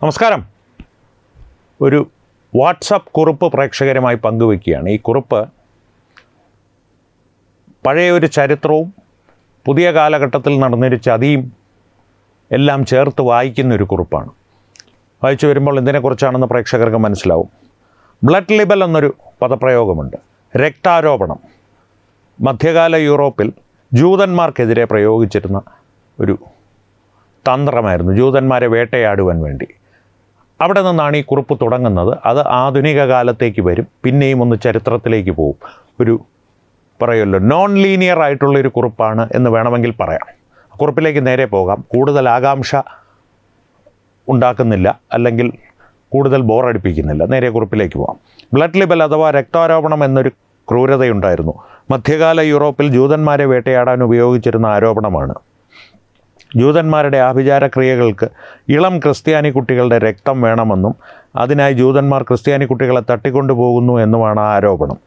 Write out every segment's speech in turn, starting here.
നമസ്കാരം. ഒരു വാട്സപ്പ് കുറിപ്പ് പ്രേക്ഷകരുമായി പങ്കുവയ്ക്കുകയാണ്. ഈ കുറിപ്പ് പഴയ ഒരു ചരിത്രവും പുതിയ കാലഘട്ടത്തിൽ നടന്നൊരു ചതിയും എല്ലാം ചേർത്ത് വായിക്കുന്നൊരു കുറിപ്പാണ്. വായിച്ചു വരുമ്പോൾ ഇതിനെക്കുറിച്ചാണെന്ന് പ്രേക്ഷകർക്ക് മനസ്സിലാവും. ബ്ലഡ് ലിബൽ എന്നൊരു പദപ്രയോഗമുണ്ട്. രക്താരോപണം മധ്യകാല യൂറോപ്പിൽ ജൂതന്മാർക്കെതിരെ പ്രയോഗിച്ചിരുന്ന ഒരു തന്ത്രമായിരുന്നു, ജൂതന്മാരെ വേട്ടയാടുവാൻ വേണ്ടി. അവിടെ നിന്നാണ് ഈ കുറിപ്പ് തുടങ്ങുന്നത്. അത് ആധുനിക കാലത്തേക്ക് വരും, പിന്നെയും ഒന്ന് ചരിത്രത്തിലേക്ക് പോകും. ഒരു പറയുമല്ലോ, നോൺ ലീനിയർ ആയിട്ടുള്ളൊരു കുറിപ്പാണ് എന്ന് വേണമെങ്കിൽ പറയാം. കുറിപ്പിലേക്ക് നേരെ പോകാം. കൂടുതൽ ആകാംക്ഷ ഉണ്ടാക്കുന്നില്ല, അല്ലെങ്കിൽ കൂടുതൽ ബോറടിപ്പിക്കുന്നില്ല. നേരെ കുറിപ്പിലേക്ക് പോകാം. ബ്ലഡ് ലിബൽ അഥവാ രക്താരോപണം എന്നൊരു ക്രൂരതയുണ്ടായിരുന്നു. മധ്യകാല യൂറോപ്പിൽ ജൂതന്മാരെ വേട്ടയാടാൻ ഉപയോഗിച്ചിരുന്ന ആരോപണമാണ്. ജൂതന്മാരുടെ ആഭിചാരക്രിയകൾക്ക് ഇളം ക്രിസ്ത്യാനി കുട്ടികളുടെ രക്തം വേണമെന്നും അതിനായി ജൂതന്മാർ ക്രിസ്ത്യാനി കുട്ടികളെ തട്ടിക്കൊണ്ടുപോകുന്നു എന്നുമാണ് ആരോപണം.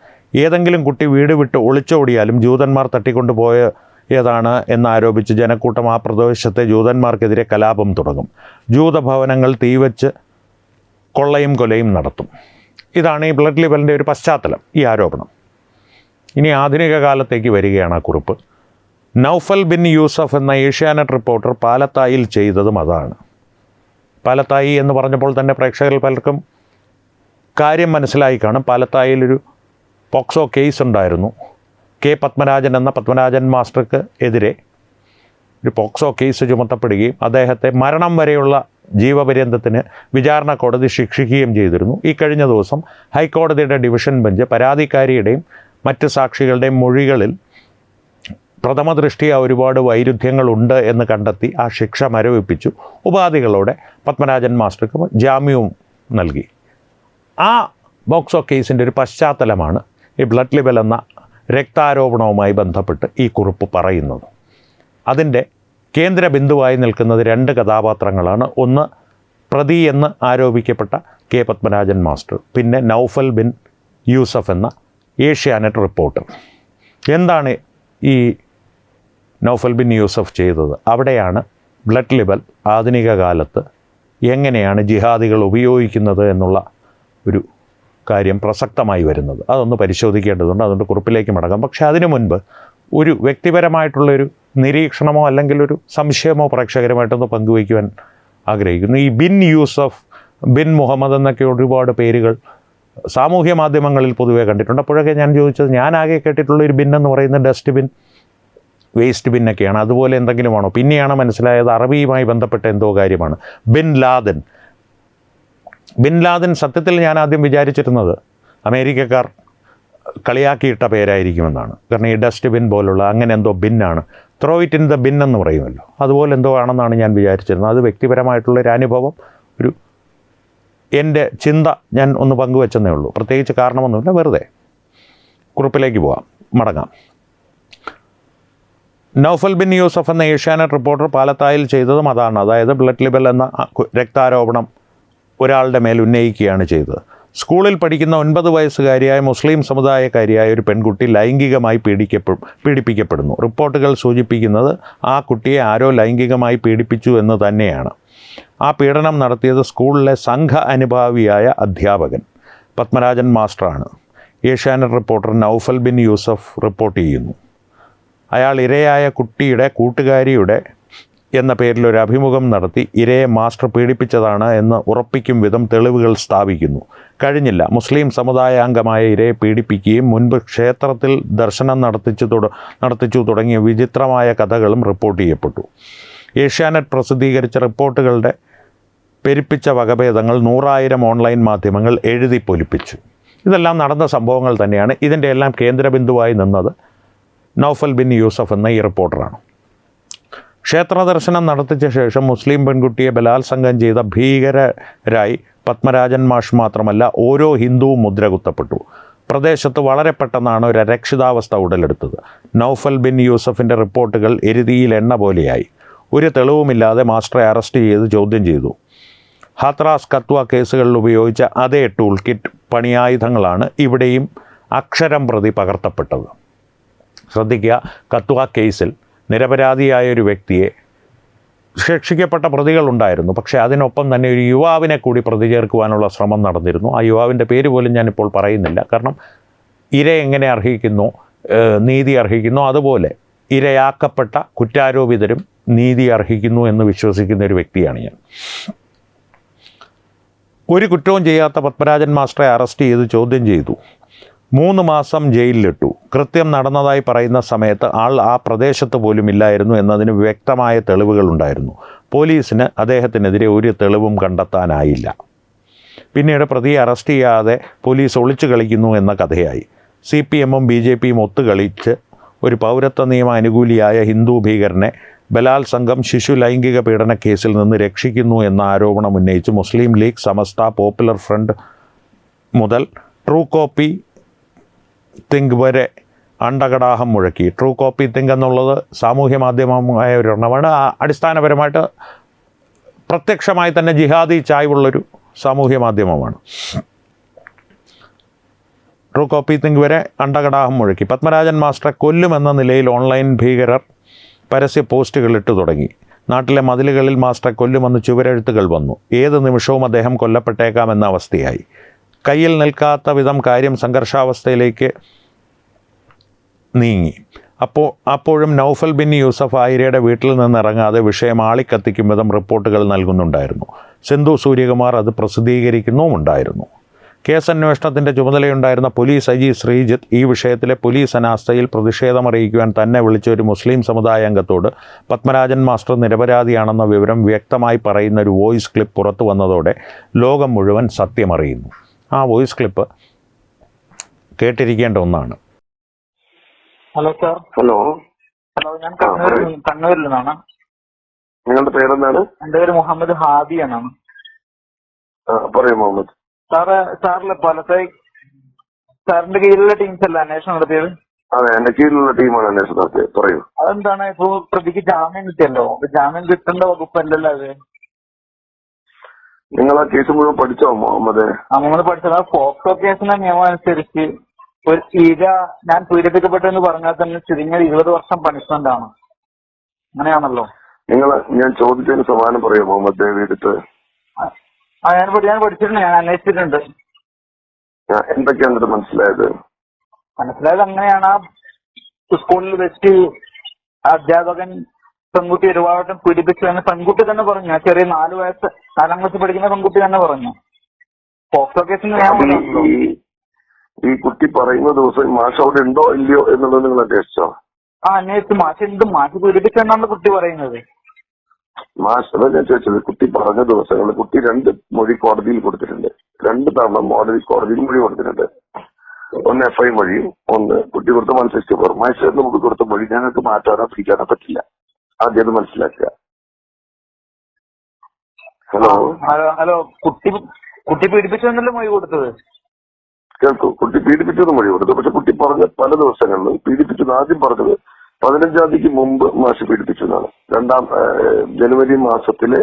ഏതെങ്കിലും കുട്ടി വീട് വിട്ട് ഒളിച്ചോടിയാലും ജൂതന്മാർ തട്ടിക്കൊണ്ടുപോയതാണ് എന്നാരോപിച്ച് ജനക്കൂട്ടം ആ പ്രദേശത്തെ ജൂതന്മാർക്കെതിരെ കലാപം തുടങ്ങും. ജൂതഭവനങ്ങൾ തീവച്ച് കൊള്ളയും കൊലയും നടത്തും. ഇതാണ് ഈ ബ്ലഡ് ലിബലിൻ്റെ ഒരു പശ്ചാത്തലം, ഈ ആരോപണം. ഇനി ആധുനിക കാലത്തേക്ക് വരികയാണ് ആ കുറിപ്പ്. നൗഫൽ ബിൻ യൂസഫ് എന്ന ഏഷ്യാനെറ്റ് റിപ്പോർട്ടർ പാലത്തായിൽ ചെയ്തതും അതാണ്. പാലത്തായി എന്ന് പറഞ്ഞപ്പോൾ തന്നെ പ്രേക്ഷകരിൽ പലർക്കും കാര്യം മനസ്സിലായി കാണും. പാലത്തായിലൊരു പോക്സോ കേസ് ഉണ്ടായിരുന്നു. കെ പത്മരാജൻ എന്ന പത്മരാജൻ മാസ്റ്റർക്ക് എതിരെ ഒരു പോക്സോ കേസ് ചുമത്തപ്പെടുകയും അദ്ദേഹത്തെ മരണം വരെയുള്ള ജീവപര്യന്തത്തിന് വിചാരണ കോടതി ശിക്ഷിക്കുകയും ചെയ്തിരുന്നു. ഈ കഴിഞ്ഞ ദിവസം ഹൈക്കോടതിയുടെ ഡിവിഷൻ ബെഞ്ച് പരാതിക്കാരിയുടെയും മറ്റ് സാക്ഷികളുടെയും മൊഴികളിൽ പ്രഥമ ദൃഷ്ടിയ ഒരുപാട് വൈരുദ്ധ്യങ്ങളുണ്ട് എന്ന് കണ്ടെത്തി ആ ശിക്ഷ മരവിപ്പിച്ചു. ഉപാധികളോടെ പത്മരാജൻ മാസ്റ്റർക്ക് ജാമ്യവും നൽകി. ആ പോക്സോ കേസിൻ്റെ ഒരു പശ്ചാത്തലമാണ് ഈ ബ്ലഡ് ലിബൽ എന്ന രക്താരോപണവുമായി ബന്ധപ്പെട്ട് ഈ കുറിപ്പ് പറയുന്നത്. അതിൻ്റെ കേന്ദ്ര ബിന്ദുവായി നിൽക്കുന്നത് രണ്ട് കഥാപാത്രങ്ങളാണ്. ഒന്ന് പ്രതി എന്ന് ആരോപിക്കപ്പെട്ട കെ പത്മരാജൻ മാസ്റ്റർ, പിന്നെ നൗഫൽ ബിൻ യൂസഫ് എന്ന ഏഷ്യാനെറ്റ് റിപ്പോർട്ടർ. എന്താണ് ഈ നൗഫൽ ബിൻ യൂസഫ് ചെയ്തത്? അവിടെയാണ് ബ്ലഡ് ലിബൽ ആധുനിക കാലത്ത് എങ്ങനെയാണ് ജിഹാദികൾ ഉപയോഗിക്കുന്നത് എന്നുള്ള ഒരു കാര്യം പ്രസക്തമായി വരുന്നത്. അതൊന്ന് പരിശോധിക്കേണ്ടതുണ്ട്. അതുകൊണ്ട് കുറിപ്പിലേക്ക് മടങ്ങാം. പക്ഷേ അതിനു മുൻപ് ഒരു വ്യക്തിപരമായിട്ടുള്ളൊരു നിരീക്ഷണമോ അല്ലെങ്കിൽ ഒരു സംശയമോ പ്രേക്ഷകരുമായിട്ടൊന്ന് പങ്കുവയ്ക്കുവാൻ ആഗ്രഹിക്കുന്നു. ഈ ബിൻ യൂസഫ്, ബിൻ മുഹമ്മദ് എന്നൊക്കെ ഒരുപാട് പേരുകൾ സാമൂഹ്യ മാധ്യമങ്ങളിൽ പൊതുവേ കണ്ടിട്ടുണ്ട്. അപ്പോഴൊക്കെ ഞാൻ ചോദിച്ചത്, ഞാനാകെ കേട്ടിട്ടുള്ളൊരു ബിൻ എന്ന് പറയുന്നത് ഡസ്റ്റ്ബിൻ, വേസ്റ്റ് ബിന്നൊക്കെയാണ്. അതുപോലെ എന്തെങ്കിലുമാണോ? പിന്നെയാണ് മനസ്സിലായത് അറബിയുമായി ബന്ധപ്പെട്ട എന്തോ കാര്യമാണ്. Bin Laden. ബിൻ ലാദൻ സത്യത്തിൽ ഞാൻ ആദ്യം വിചാരിച്ചിരുന്നത് അമേരിക്കക്കാർ കളിയാക്കിയിട്ട പേരായിരിക്കുമെന്നാണ്. കാരണം ഈ ഡസ്റ്റ്ബിൻ പോലുള്ള അങ്ങനെ എന്തോ ബിന്നാണ്. Throw it in the bin എന്ന് പറയുമല്ലോ, അതുപോലെ എന്തോ ആണെന്നാണ് ഞാൻ വിചാരിച്ചിരുന്നത്. അത് വ്യക്തിപരമായിട്ടുള്ളൊരു അനുഭവം, ഒരു എൻ്റെ ചിന്ത ഞാൻ ഒന്ന് പങ്കുവെച്ചെന്നേ ഉള്ളൂ. പ്രത്യേകിച്ച് കാരണമൊന്നുമില്ല, വെറുതെ. കുറിപ്പിലേക്ക് പോകാം, മടങ്ങാം. നൗഫൽ ബിൻ യൂസഫ് എന്ന ഏഷ്യാനെറ്റ് റിപ്പോർട്ടർ പാലത്തായിൽ ചെയ്തതും അതാണ്. അതായത് ബ്ലഡ് ലിബൽ എന്ന രക്താരോപണം ഒരാളുടെ മേൽ ഉന്നയിക്കുകയാണ് ചെയ്തത്. സ്കൂളിൽ പഠിക്കുന്ന 9 വയസ്സുകാരിയായ മുസ്ലിം സമുദായക്കാരിയായ ഒരു പെൺകുട്ടി ലൈംഗികമായി പീഡിപ്പിക്കപ്പെടുന്നു. റിപ്പോർട്ടുകൾ സൂചിപ്പിക്കുന്നത് ആ കുട്ടിയെ ആരോ ലൈംഗികമായി പീഡിപ്പിച്ചു എന്ന് തന്നെയാണ്. ആ പീഡനം നടത്തിയത് സ്കൂളിലെ സംഘ അനുഭാവിയായ അധ്യാപകൻ പത്മരാജൻ മാസ്റ്ററാണ്. ഏഷ്യാനെറ്റ് റിപ്പോർട്ടർ നൗഫൽ ബിൻ യൂസഫ് റിപ്പോർട്ട് ചെയ്യുന്നു. അയാൾ ഇരയായ കുട്ടിയുടെ കൂട്ടുകാരിയുടെ എന്ന പേരിലൊരു അഭിമുഖം നടത്തി ഇരയെ മാസ്റ്റർ പീഡിപ്പിച്ചതാണ് എന്ന് ഉറപ്പിക്കും വിധം തെളിവുകൾ സ്ഥാപിക്കുന്നു. കഴിഞ്ഞില്ല. മുസ്ലിം സമുദായാംഗമായ ഇരയെ പീഡിപ്പിക്കുകയും മുൻപ് ക്ഷേത്രത്തിൽ ദർശനം നടത്തിച്ചു തുടങ്ങിയ വിചിത്രമായ കഥകളും റിപ്പോർട്ട് ചെയ്യപ്പെട്ടു. ഏഷ്യാനെറ്റ് പ്രസിദ്ധീകരിച്ച റിപ്പോർട്ടുകളുടെ പെരുപ്പിച്ച വകഭേദങ്ങൾ 100,000 ഓൺലൈൻ മാധ്യമങ്ങൾ എഴുതി പൊലിപ്പിച്ചു. ഇതെല്ലാം നടന്ന സംഭവങ്ങൾ തന്നെയാണ്. ഇതിൻ്റെ എല്ലാം കേന്ദ്രബിന്ദുവായി നിന്നത് നൗഫൽ ബിൻ യൂസഫ് എന്ന ഈ റിപ്പോർട്ടറാണ്. ക്ഷേത്ര ദർശനം നടത്തിച്ച ശേഷം മുസ്ലിം പെൺകുട്ടിയെ ബലാത്സംഗം ചെയ്ത ഭീകരരായി പത്മരാജൻ മാഷ് മാത്രമല്ല ഓരോ ഹിന്ദുവും മുദ്രകുത്തപ്പെട്ടു. പ്രദേശത്ത് വളരെ പെട്ടെന്നാണ് ഒരു അരക്ഷിതാവസ്ഥ ഉടലെടുത്തത്. നൗഫൽ ബിൻ യൂസഫിൻ്റെ റിപ്പോർട്ടുകൾ എരുതിയിൽ എണ്ണ പോലെയായി. ഒരു തെളിവുമില്ലാതെ മാസ്റ്ററെ അറസ്റ്റ് ചെയ്ത് ചോദ്യം ചെയ്തു. ഹാത്രാസ് കത്വ കേസുകളിൽ ഉപയോഗിച്ച അതേ ടൂൾ കിറ്റ് പണിയായുധങ്ങളാണ് ഇവിടെയും അക്ഷരം പ്രതി പകർത്തപ്പെട്ടത്. ശ്രദ്ധിക്കുക, കത്വ കേസിൽ നിരപരാധിയായ ഒരു വ്യക്തിയെ ശിക്ഷിക്കപ്പെട്ട പ്രതികളുണ്ടായിരുന്നു. പക്ഷേ അതിനൊപ്പം തന്നെ ഒരു യുവാവിനെ കൂടി പ്രതി ചേർക്കുവാനുള്ള ശ്രമം നടന്നിരുന്നു. ആ യുവാവിൻ്റെ പേര് പോലും ഞാനിപ്പോൾ പറയുന്നില്ല. കാരണം ഇര എങ്ങനെ അർഹിക്കുന്നു, നീതി അർഹിക്കുന്നു, അതുപോലെ ഇരയാക്കപ്പെട്ട കുറ്റാരോപിതരും നീതി അർഹിക്കുന്നു എന്ന് വിശ്വസിക്കുന്ന ഒരു വ്യക്തിയാണ് ഞാൻ. ഒരു കുറ്റവും ചെയ്യാത്ത പത്മരാജൻ മാസ്റ്ററെ അറസ്റ്റ് ചെയ്ത് ചോദ്യം ചെയ്തു. 3 മാസം ജയിലിലിട്ടു. കൃത്യം നടന്നതായി പറയുന്ന സമയത്ത് ആൾ ആ പ്രദേശത്ത് പോലും ഇല്ലായിരുന്നു എന്നതിന് വ്യക്തമായ തെളിവുകളുണ്ടായിരുന്നു. പോലീസിന് അദ്ദേഹത്തിനെതിരെ ഒരു തെളിവും കണ്ടെത്താനായില്ല. പിന്നീട് പ്രതിയെ അറസ്റ്റ് ചെയ്യാതെ പോലീസ് ഒളിച്ചു കളിക്കുന്നു എന്ന കഥയായി. CPM-ഉം BJP-യും ഒത്തുകളിച്ച് ഒരു പൗരത്വ നിയമ അനുകൂലിയായ ഹിന്ദു ഭീകരനെ ബലാത്സംഗം, ശിശു ലൈംഗിക പീഡന കേസിൽ നിന്ന് രക്ഷിക്കുന്നു എന്ന ആരോപണം ഉന്നയിച്ച് മുസ്ലിം ലീഗ്, സമസ്ത, പോപ്പുലർ ഫ്രണ്ട് മുതൽ ട്രൂ കോപ്പി തിങ്ക് വരെ അണ്ടകടാഹം മുഴക്കി. ട്രൂ കോപ്പി തിങ്ക് എന്നുള്ളത് സാമൂഹ്യ മാധ്യമമായ ഒരു എണ്ണമാണ്. അടിസ്ഥാനപരമായിട്ട് പ്രത്യക്ഷമായി തന്നെ ജിഹാദി ചായ്വുള്ളൊരു സാമൂഹ്യ മാധ്യമമാണ്. ട്രൂ കോപ്പി തിങ്ക് വരെ അണ്ടകടാഹം മുഴക്കി. പത്മരാജൻ മാസ്റ്ററെ കൊല്ലുമെന്ന നിലയിൽ ഓൺലൈൻ ഭീകരർ പരസ്യ പോസ്റ്റുകൾ ഇട്ടു തുടങ്ങി. നാട്ടിലെ മതിലുകളിൽ മാസ്റ്ററെ കൊല്ലുമെന്ന് ചുവരെഴുത്തുകൾ വന്നു. ഏത് നിമിഷവും അദ്ദേഹം കൊല്ലപ്പെട്ടേക്കാമെന്ന അവസ്ഥയായി. കയ്യിൽ നിൽക്കാത്ത വിധം കാര്യം സംഘർഷാവസ്ഥയിലേക്ക് നീങ്ങി. അപ്പോഴും നൗഫൽ ബിൻ യൂസഫ് ആയിരയുടെ വീട്ടിൽ നിന്നിറങ്ങാതെ വിഷയം ആളിക്കത്തിക്കും വിധം റിപ്പോർട്ടുകൾ നൽകുന്നുണ്ടായിരുന്നു. സിന്ധു സൂര്യകുമാർ അത് പ്രസിദ്ധീകരിക്കുന്നുമുണ്ടായിരുന്നു. കേസന്വേഷണത്തിൻ്റെ ചുമതലയുണ്ടായിരുന്ന പോലീസ് IG ശ്രീജിത്ത് ഈ വിഷയത്തിലെ പോലീസ് അനാസ്ഥയിൽ പ്രതിഷേധമറിയിക്കുവാൻ തന്നെ വിളിച്ച ഒരു മുസ്ലിം സമുദായ അംഗത്തോട് പത്മരാജൻ മാസ്റ്റർ നിരപരാധിയാണെന്ന വിവരം വ്യക്തമായി പറയുന്ന ഒരു വോയിസ് ക്ലിപ്പ് പുറത്തു വന്നതോടെ ലോകം മുഴുവൻ സത്യമറിയുന്നു. ആ വോയിസ് ക്ലിപ്പ് കേട്ടിരിക്കേണ്ട ഒന്നാണ്. Hello sir. ഹലോ. ഞാൻ കണ്ണൂരിൽ നിന്നാണ്. നിങ്ങളുടെ പേരെന്താണ്? എന്റെ പേര് മുഹമ്മദ് ഹാദി എന്നാണ്. പറയൂ മുഹമ്മദ്. സാറിലെ പലത്തെ സാറിന്റെ കീഴിലുള്ള ടീംസ് അല്ല അന്വേഷണം നടത്തിയത്? അതെ, എന്റെ കീഴിലുള്ള ടീമാണ് അന്വേഷണം നടത്തിയത്. പറയൂ. അതെന്താണ് ഇപ്പൊ പ്രതിക്ക് ജാമ്യം കിട്ടിയല്ലോ? ജാമ്യം കിട്ടേണ്ട വകുപ്പല്ലല്ലോ അത്. നിങ്ങൾ ആ കേസ് മുഴുവൻ പഠിച്ചോ മുഹമ്മദ്? നമ്മൾ പഠിച്ചത് പോക്സോ കേസിന്റെ നിയമം അനുസരിച്ച് ഒരു ഞാൻ പീഡിപ്പിക്കപ്പെട്ടെന്ന് പറഞ്ഞാൽ തന്നെ ചുരുങ്ങിയത് 20 വർഷം പണിഷ്മെന്റ് ആണ്. അങ്ങനെയാണല്ലോ. ഞാൻ ചോദിച്ചതിന് സമാനം പറയൂ മുഹമ്മദ് ദേവിയെടുത്ത്. ഞാൻ പഠിച്ചിട്ടുണ്ട്, ഞാൻ അന്വേഷിച്ചിട്ടുണ്ട്. എന്തൊക്കെയാണ് മനസ്സിലായത്? അങ്ങനെയാണ്. സ്കൂളിൽ വെച്ച് അധ്യാപകൻ പെൺകുട്ടി ഒരുപാട് പീഡിപ്പിച്ചു എന്ന് പെൺകുട്ടി തന്നെ പറഞ്ഞു. ചെറിയ 4 ക്ലാസ് പഠിക്കുന്ന പെൺകുട്ടി തന്നെ പറഞ്ഞു. പോക്സോ കേസിന് ഞാൻ ഈ കുട്ടി പറയുന്ന ദിവസം മാഷ് അവിടെ ഉണ്ടോ ഇല്ലയോ എന്നുള്ളത് നിങ്ങൾ അന്വേഷിച്ചോ? അന്വേഷിച്ചു. മാഷ് പീഡിപ്പിച്ചെന്നാണ് കുട്ടി പറയുന്നത്. മാഷ് ഞാൻ ചോദിച്ചത്, കുട്ടി പറഞ്ഞ ദിവസങ്ങളിൽ കുട്ടി 2 മൊഴി കോടതിയിൽ കൊടുത്തിട്ടുണ്ട്. 2 തവണ കോടതിയിൽ മൊഴി കൊടുത്തിട്ടുണ്ട്. ഒന്ന് FI മൊഴിയും ഒന്ന് കുട്ടി കൊടുത്ത 164. മാജിസ്ട്രേറ്റിന് മുമ്പ് കൊടുത്ത മൊഴി ഞങ്ങൾക്ക് മാറ്റാനോ പിടിക്കാനോ പറ്റില്ല. ആദ്യം അത് മനസ്സിലാക്കുക. ഹലോ. കുട്ടി പീഡിപ്പിച്ചെന്നല്ലേ മൊഴി കൊടുത്തത്? കേൾക്കൂ, കുട്ടി പീഡിപ്പിച്ചെന്ന് മൊഴി കൊടുത്തു. പക്ഷെ കുട്ടി പറഞ്ഞ പല ദിവസങ്ങളിലും പീഡിപ്പിച്ചെന്ന് ആദ്യം പറഞ്ഞത് 15-ാം തീയതിക്ക് മുമ്പ് മാഷ് പീഡിപ്പിച്ചെന്നാണ്. ജനുവരി മാസത്തിലെ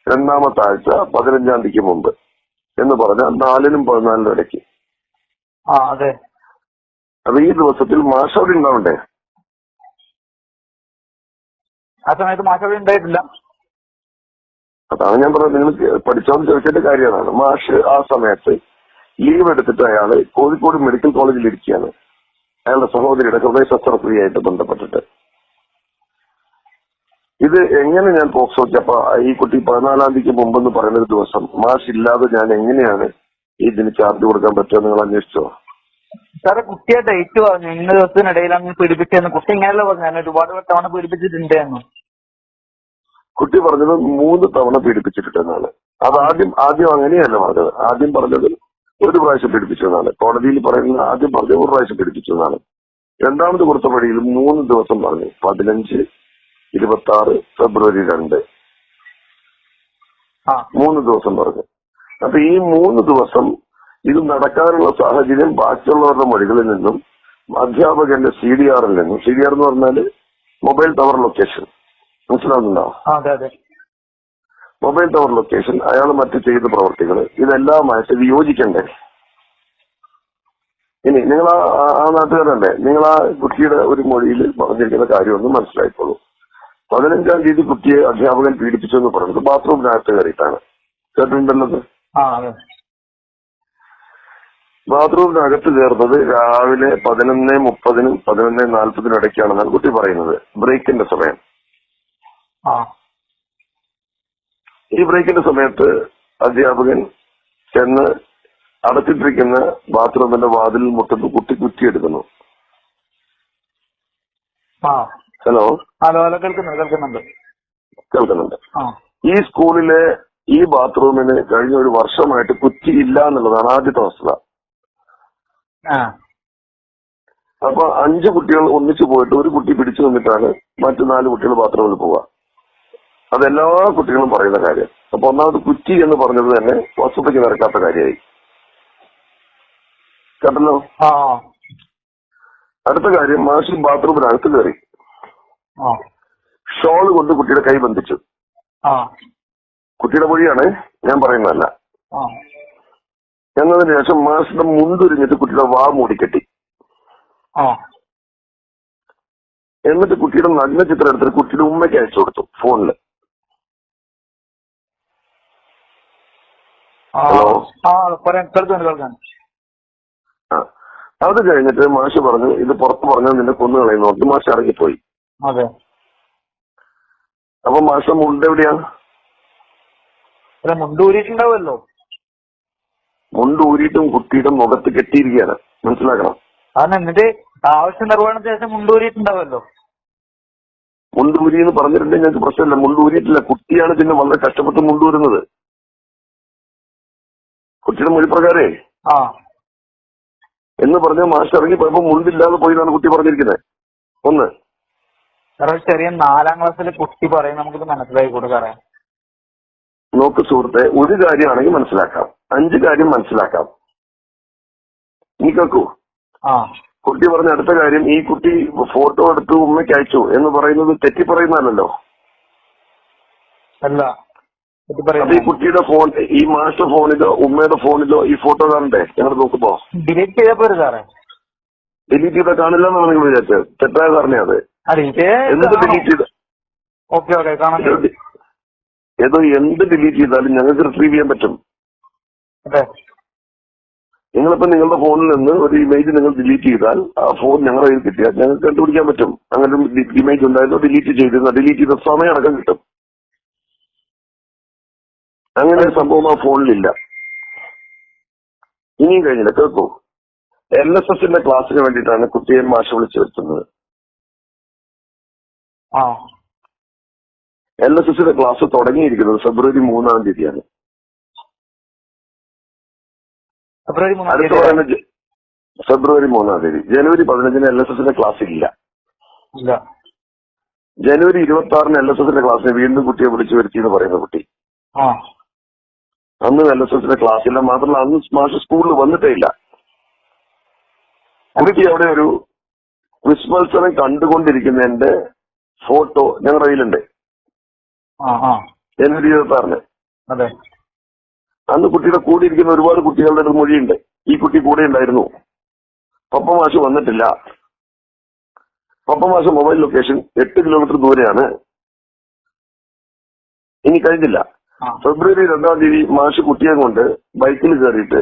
2ാമത്തെ ആഴ്ച 15-ാം തീയതിക്ക് മുമ്പ് എന്ന് പറഞ്ഞാൽ 4-നും 14-നും ഇടയ്ക്ക്. അതെ. അപ്പൊ ഈ ദിവസത്തിൽ മാഷ് അവിടെ ഉണ്ടാവണ്ടേ? ആ സമയത്ത് മാഷ് അവിടെ ഉണ്ടായിട്ടില്ല. അതാണ് ഞാൻ പറഞ്ഞത്. നിങ്ങൾ പഠിച്ചോന്ന് ചോദിച്ചതിന്റെ കാര്യമാണ്. മാഷ് ആ സമയത്ത് ലീവ് എടുത്തിട്ട് അയാള് കോഴിക്കോട് മെഡിക്കൽ കോളേജിൽ ഇരിക്കുകയാണ്. അയാളുടെ സഹോദരിയുടെ ഹൃദയ ശസ്ത്രക്രിയയായിട്ട് ബന്ധപ്പെട്ടിട്ട്. ഇത് എങ്ങനെ ഞാൻ പോക്സോച്ചപ്പോ ഈ കുട്ടി 14-ാം തീയതിക്ക് മുമ്പെന്ന് പറയുന്നൊരു ദിവസം മാഷ് ഇല്ലാതെ ഞാൻ എങ്ങനെയാണ് ഇതിന് ചാർജ് കൊടുക്കാൻ പറ്റുക? നിങ്ങൾ അന്വേഷിച്ചോ? സാറെ കുട്ടിയെ ഡേറ്റ് പറഞ്ഞു, ഇന്ന ദിവസത്തിനിടയിൽ അങ്ങ് പീഡിപ്പിച്ചെന്ന്. കുട്ടി ഇങ്ങനെയല്ല പറഞ്ഞു, ഞാൻ ഒരുപാട് തവണ പീഡിപ്പിച്ചിട്ടുണ്ട് എന്ന്. കുട്ടി പറഞ്ഞത് 3 തവണ പീഡിപ്പിച്ചിട്ടുണ്ടെന്നാണ്. അത് ആദ്യം അങ്ങനെയല്ല പറഞ്ഞത്. ആദ്യം പറഞ്ഞത് 1 പ്രാവശ്യം പീഡിപ്പിച്ചതെന്നാണ്. കോടതിയിൽ പറയുന്നത് ആദ്യം പറഞ്ഞത് 1 പ്രാവശ്യം പീഡിപ്പിച്ചതെന്നാണ്. 2ാമത് കൊടുത്ത വഴിയിൽ 3 ദിവസം പറഞ്ഞു. 15, 26, ഫെബ്രുവരി 2, 3 ദിവസം പറഞ്ഞു. അപ്പൊ ഈ 3 ദിവസം ഇത് നടക്കാനുള്ള സാഹചര്യം ബാക്കിയുള്ളവരുടെ മൊഴികളിൽ നിന്നും അധ്യാപകന്റെ CDR-ൽ നിന്നും, CDR എന്ന് പറഞ്ഞാല് മൊബൈൽ ടവർ ലൊക്കേഷൻ, മനസ്സിലാവുന്നുണ്ടോ? മൊബൈൽ ടവർ ലൊക്കേഷൻ, അയാൾ മറ്റു ചെയ്ത പ്രവർത്തികൾ, ഇതെല്ലാമായിട്ട് വിയോജിക്കണ്ടേ? ഇനി നിങ്ങൾ ആ നാട്ടുകാരല്ലേ, നിങ്ങൾ ആ കുട്ടിയുടെ ഒരു മൊഴിയിൽ പറഞ്ഞിരിക്കുന്ന കാര്യമൊന്നും മനസ്സിലായിക്കോളൂ. 15-ാം തീയതി കുട്ടിയെ അധ്യാപകൻ പീഡിപ്പിച്ചു എന്ന് പറഞ്ഞത് ബാത്റൂമിനകത്ത് കയറിയിട്ടാണ്. കേട്ടിട്ടുണ്ടല്ലോ. ബാത്റൂമിനകത്ത് കയറുന്നത് രാവിലെ 11:30 11:40 ഇടയ്ക്കാണെന്നാണ് കുട്ടി പറയുന്നത്. ബ്രേക്കിന്റെ സമയം. ഈ ബ്രേക്കിന്റെ സമയത്ത് അധ്യാപകൻ ചെന്ന് അടച്ചിട്ടിരിക്കുന്ന ബാത്റൂമിന്റെ വാതിലിൽ മുട്ടുന്നു. കുട്ടി കുറ്റിയെടുക്കുന്നു. ഹലോ കേൾക്കുന്നുണ്ട്. ഈ സ്കൂളിലെ ഈ ബാത്റൂമിന് കഴിഞ്ഞ ഒരു വർഷമായിട്ട് കുറ്റിയില്ല എന്നുള്ളതാണ് ആദ്യത്തെ വസ്തുത. അപ്പൊ 5 കുട്ടികൾ ഒന്നിച്ചു പോയിട്ട് ഒരു കുട്ടി പിടിച്ചു നിന്നിട്ടാണ് മറ്റു 4 കുട്ടികൾ ബാത്റൂമിൽ പോവുക. അതെല്ലാ കുട്ടികളും പറയുന്ന കാര്യം. അപ്പൊ ഒന്നാമത് കുറ്റി എന്ന് പറഞ്ഞത് തന്നെ വസ്തുതയ്ക്ക് നിരക്കാത്ത കാര്യമായി. കേട്ടല്ലോ. അടുത്ത കാര്യം, മാഷ് ബാത്റൂമിനകത്ത് കയറി ഷോള് കൊണ്ട് കുട്ടിയുടെ കൈ ബന്ധിച്ചു. കുട്ടിയുടെ മൊഴിയാണ്, ഞാൻ പറയുന്നതല്ല. എന്നതിന് ശേഷം മാഷിന്റെ മുണ്ടുരിഞ്ഞിട്ട് കുട്ടിയുടെ വാ മൂടിക്കെട്ടി. എന്നിട്ട് കുട്ടിയുടെ നഗ്ന ചിത്രം എടുത്തിട്ട് കുട്ടിയുടെ ഉമ്മയ്ക്ക് അയച്ചു കൊടുത്തു ഫോണില്. ഹലോ. അത് കഴിഞ്ഞിട്ട് മാഷ് പറഞ്ഞു, ഇത് പുറത്ത് പറഞ്ഞാൽ നിന്നെ കൊന്നു കളയുന്നോട്ട് മാഷ് ഇറങ്ങിപ്പോയി. അപ്പൊ മാഷ മുണ്ട് എവിടെയാ? മുണ്ടൂരിട്ടുണ്ടാവുമല്ലോ. മുണ്ട് ഊരിയിട്ടും കുട്ടിയുടെ മുഖത്ത് കെട്ടിയിരിക്കുകയാണ്, മനസ്സിലാക്കണം. എന്നിട്ട് ആവശ്യ നിർവഹണത്തിന് ശേഷം മുണ്ടൂരിട്ടുണ്ടാവുമല്ലോ. മുണ്ടൂരി എന്ന് പറഞ്ഞിട്ടുണ്ടെങ്കിൽ ഞങ്ങൾക്ക് പ്രശ്നമില്ല. മുണ്ടൂരിയിട്ടില്ല, കുട്ടിയാണ് പിന്നെ വളരെ കഷ്ടപ്പെട്ട് മുണ്ടൂരുന്നത്. കുട്ടിയുടെ മൊഴിപ്രകാരേ എന്ന് പറഞ്ഞ മാഷ് ഇറങ്ങി പോയപ്പോ മുണ്ടില്ലാതെ പോയി എന്നാണ് കുട്ടി പറഞ്ഞിരിക്കുന്നത്. ഒന്ന് ചെറിയ 4ാം ക്ലാസ്സിലെ കുട്ടി പറയും, നമുക്കിത് മനസ്സിലാക്കി കൊടുക്കാറേ. നോക്ക് സുഹൃത്തെ, ഒരു കാര്യമാണെങ്കിൽ മനസ്സിലാക്കാം, 5 കാര്യം മനസ്സിലാക്കാം. നീ കേൾക്കൂ. കുട്ടി പറഞ്ഞ അടുത്ത കാര്യം, ഈ കുട്ടി ഫോട്ടോ എടുത്ത് ഉമ്മയ്ക്ക് അയച്ചു എന്ന് പറയുന്നത് തെറ്റി പറയുന്നതല്ലോ. അല്ല, അപ്പൊ ഈ കുട്ടിയുടെ ഫോൺ, ഈ മാസ്റ്റർ ഫോണിലോ ഉമ്മയുടെ ഫോണിലോ ഈ ഫോട്ടോ കാണണ്ടേ? ഞങ്ങൾ നോക്കുമ്പോ ഡിലീറ്റ് ചെയ്താൽ പോരെ സാറേ? ഡിലീറ്റ് ചെയ്താൽ കാണില്ല എന്നാണ് നിങ്ങൾ വിചാരിച്ചത്. തെറ്റായ ധാരണ അത്. എന്നിട്ട് ഡിലീറ്റ് ചെയ്ത ഏതോ എന്ത് ഡിലീറ്റ് ചെയ്താലും ഞങ്ങൾക്ക് റിട്രീവ് ചെയ്യാൻ പറ്റും. നിങ്ങളിപ്പോ നിങ്ങളുടെ ഫോണിൽ നിന്ന് ഒരു ഇമേജ് നിങ്ങൾ ഡിലീറ്റ് ചെയ്താൽ ആ ഫോൺ ഞങ്ങളുടെ കയ്യിൽ കിട്ടിയാൽ ഞങ്ങൾക്ക് കണ്ടുപിടിക്കാൻ പറ്റും. അങ്ങനെ ഒരു ഇമേജ് ഉണ്ടായിരുന്നു, ഡിലീറ്റ് ചെയ്തിരുന്ന ഡിലീറ്റ് ചെയ്ത സമയമടക്കം കിട്ടും. അങ്ങനെ ഒരു സംഭവം ആ ഫോണിലില്ല. ഇനിയും കഴിഞ്ഞില്ല, കേൾക്കൂ. LSSന്റെ ക്ലാസ്സിന് വേണ്ടിയിട്ടാണ് കുട്ടിയെ മാഷ് വിളിച്ചു വരുത്തുന്നത്. LSSന്റെ ക്ലാസ് തുടങ്ങിയിരിക്കുന്നത് ഫെബ്രുവരി 3-ാം തീയതിയാണ്. അടുത്ത പറയുന്ന ഫെബ്രുവരി 3-ാം തീയതി. ജനുവരി 15-ന് LSSന്റെ ക്ലാസ് ഇല്ല. ജനുവരി 26-ന് LSSന്റെ ക്ലാസ്സിന് വീണ്ടും കുട്ടിയെ വിളിച്ചു വരുത്തി എന്ന് പറയുന്ന കുട്ടി. അന്ന് LSSന്റെ ക്ലാസ് ഇല്ല. മാത്രമല്ല അന്ന് മാഷ് സ്കൂളിൽ വന്നിട്ടേ ഇല്ല. കുട്ടി അവിടെ ഒരു ക്വിസ് മത്സരം കണ്ടുകൊണ്ടിരിക്കുന്നതിന്റെ ഫോട്ടോ ഞങ്ങളുടെ കയ്യിലുണ്ട്. ജനുവരി 26-ന്. അന്ന് കുട്ടിയുടെ കൂടെ ഇരിക്കുന്ന ഒരുപാട് കുട്ടികളുടെ മൊഴിയുണ്ട്. ഈ കുട്ടി കൂടെ ഉണ്ടായിരുന്നു. പപ്പ മാഷ് വന്നിട്ടില്ല. പപ്പ മാഷ് മൊബൈൽ ലൊക്കേഷൻ 8 കിലോമീറ്റർ ദൂരെയാണ്. ഇനി കഴിഞ്ഞില്ല. ഫെബ്രുവരി 2-ാം തീയതി മാഷ് കുട്ടിയെ കൊണ്ട് ബൈക്കിൽ കയറിയിട്ട്